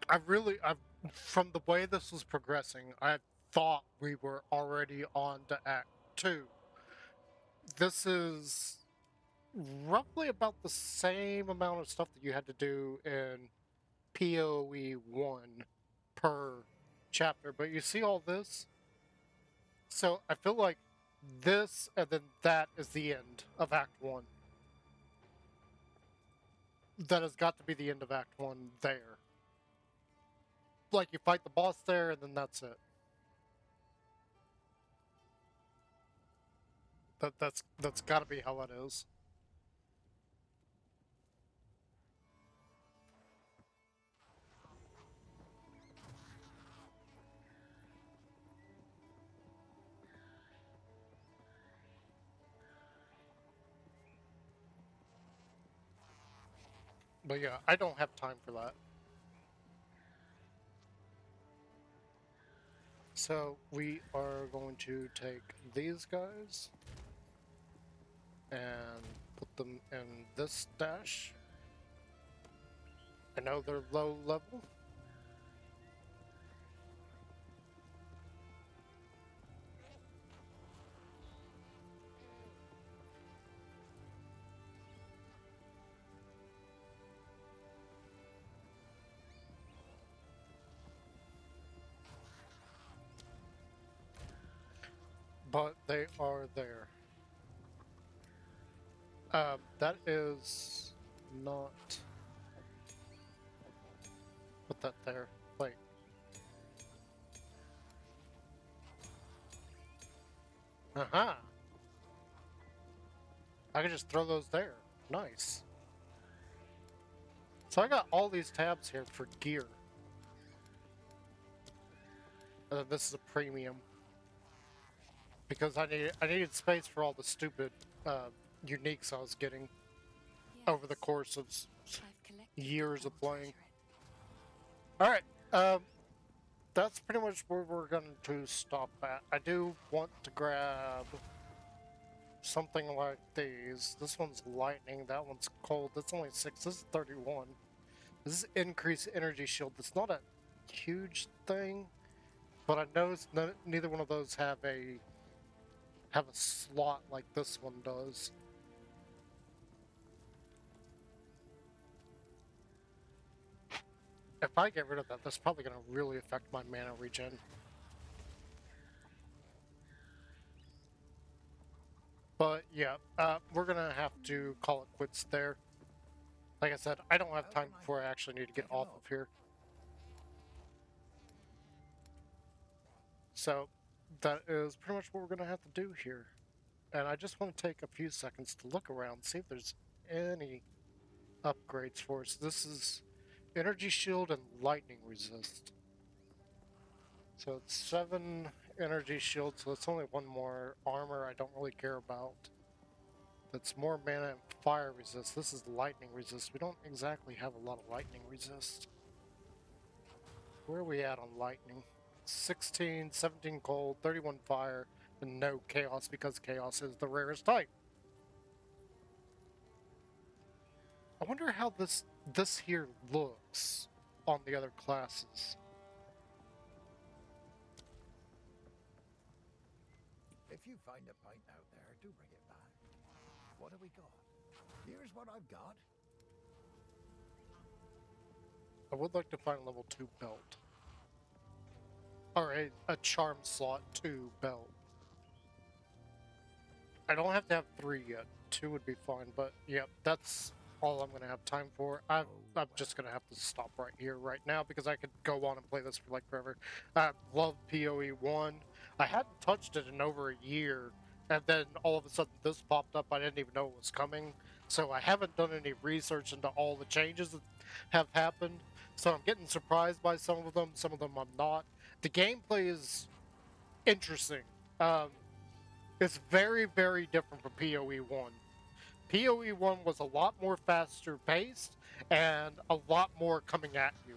I've from the way this was progressing, I thought we were already on to Act 2. This is roughly about the same amount of stuff that you had to do in PoE 1 per chapter, but you see all this? So I feel like this and then that is the end of Act 1. That has got to be the end of Act 1 there. Like you fight the boss there and then that's it. That's got to be how it is. But yeah, I don't have time for that. So we are going to take these guys and put them in this stash. I know they're low level. But they are there. That is not... Put that there. Wait. Aha! I can just throw those there. Nice. So I got all these tabs here for gear. This is a premium. Because I needed space for all the stupid uniques I was getting over the course of years of playing. Alright, that's pretty much where we're going to stop at. I do want to grab something like these. This one's lightning, that one's cold. That's only 6, this is 31. This is increased energy shield. That's not a huge thing, but I know neither one of those have a slot like this one does. If I get rid of that, that's probably going to really affect my mana regen. But yeah, we're going to have to call it quits there. Like I said, I don't have time before I actually need to get off of here. So that is pretty much what we're going to have to do here. And I just want to take a few seconds to look around, see if there's any upgrades for us. This is energy shield and lightning resist. So it's 7 energy shield, so it's only 1 more armor I don't really care about. That's more mana and fire resist. This is lightning resist. We don't exactly have a lot of lightning resist. Where are we at on lightning? 16, 17 cold, 31 fire, and no chaos because chaos is the rarest type. I wonder how this here looks on the other classes. If you find a pint out there, do bring it back. What have we got? Here's what I've got. I would like to find a level 2 belt. Or a charm slot 2 belt. I don't have to have 3 yet. 2 would be fine, but yeah, that's all I'm gonna have time for. I'm just gonna have to stop right here right now because I could go on and play this for like forever. I love PoE 1. I hadn't touched it in over a year, and then all of a sudden this popped up. I didn't even know it was coming, so I haven't done any research into all the changes that have happened. So I'm getting surprised by some of them I'm not. The gameplay is interesting. It's very, very different from PoE 1. PoE 1 was a lot more faster paced and a lot more coming at you.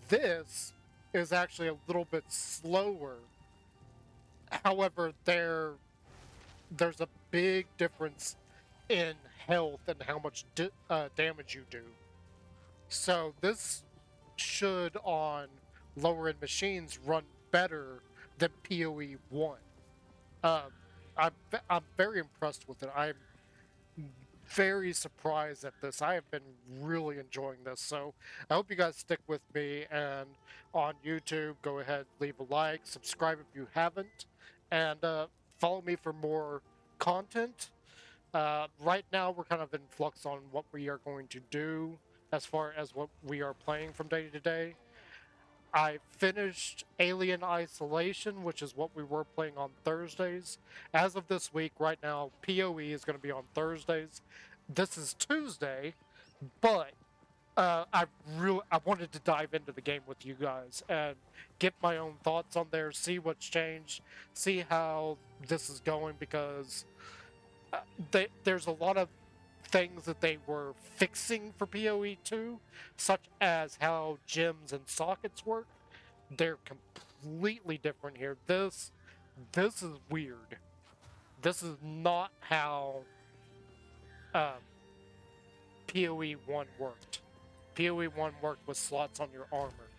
This is actually a little bit slower. However, there's a big difference in health and how much damage you do. So this should, on lower end machines, run better than PoE 1. Um, I'm very impressed with it. I'm very surprised at this. I have been really enjoying this, so I hope you guys stick with me. And on YouTube, go ahead, leave a like, subscribe if you haven't, and follow me for more content. Right now, we're kind of in flux on what we are going to do as far as what we are playing from day to day. I finished Alien Isolation, which is what we were playing on Thursdays. As of this week, right now, PoE is going to be on Thursdays. This is Tuesday, but I wanted to dive into the game with you guys and get my own thoughts on there, see what's changed, see how this is going, because there's a lot of things that they were fixing for PoE 2, such as how gems and sockets work. They're completely different here. This is weird. This is not how PoE 1 worked. PoE 1 worked with slots on your armor.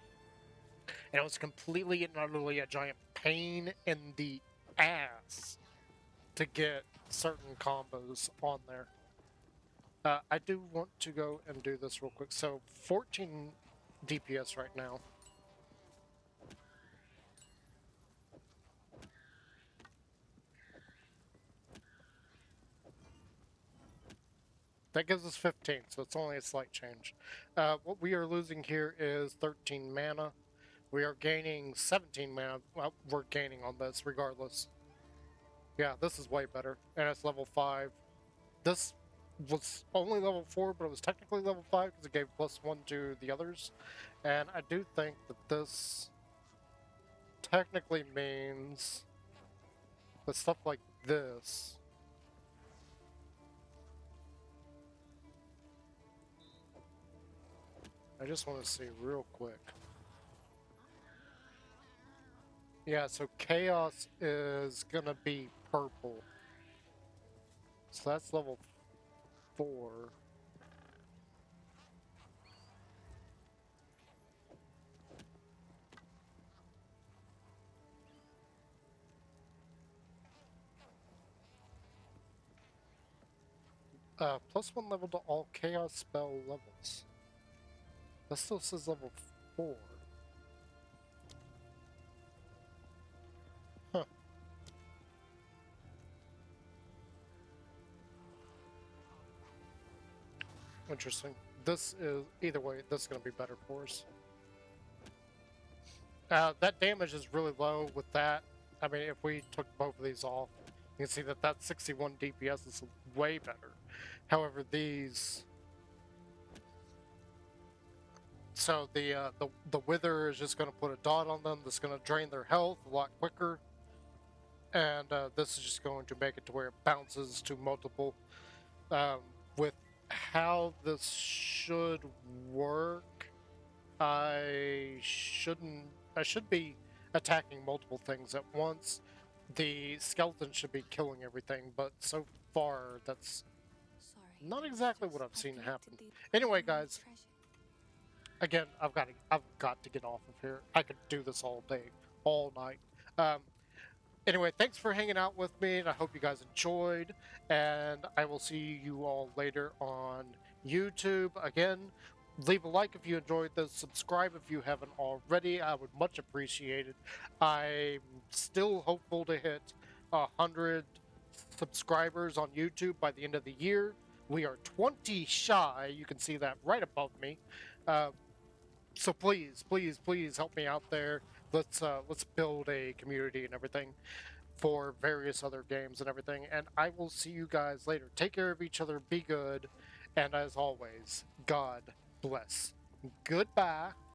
And it was completely and utterly a giant pain in the ass to get certain combos on there. I do want to go and do this real quick. So 14 DPS right now. That gives us 15, so it's only a slight change. What we are losing here is 13 mana. We are gaining 17 mana. Well, we're gaining on this regardless. Yeah, this is way better, and it's level 5. This was only level 4, but it was technically level 5 because it gave +1 to the others. And I do think that this technically means that stuff like this I just want to see real quick. Yeah, so Chaos is gonna be purple. So that's level 4. +1 level to all Chaos spell levels. That still says level 4. Huh. Interesting. This is, either way, this is going to be better for us. That damage is really low with that. I mean, if we took both of these off, you can see that that 61 DPS is way better. However, these... So the Wither is just going to put a dot on them that's going to drain their health a lot quicker. And this is just going to make it to where it bounces to multiple. With how this should work, I should be attacking multiple things at once. The skeleton should be killing everything, but so far that's... Sorry. not exactly what I've I've seen happen. collected the Anyway, emerald guys, treasure. again, I've got to get off of here. I could do this all day, all night. Um, anyway, thanks for hanging out with me, and I hope you guys enjoyed. And I will see you all later on YouTube. Again, leave a like if you enjoyed this. Subscribe if you haven't already. I would much appreciate it. I'm still hopeful to hit 100 subscribers on YouTube by the end of the year. We are 20 shy. You can see that right above me. Uh, so please, please, please help me out there. Let's build a community and everything for various other games and everything. And I will see you guys later. Take care of each other. Be good. And as always, God bless. Goodbye.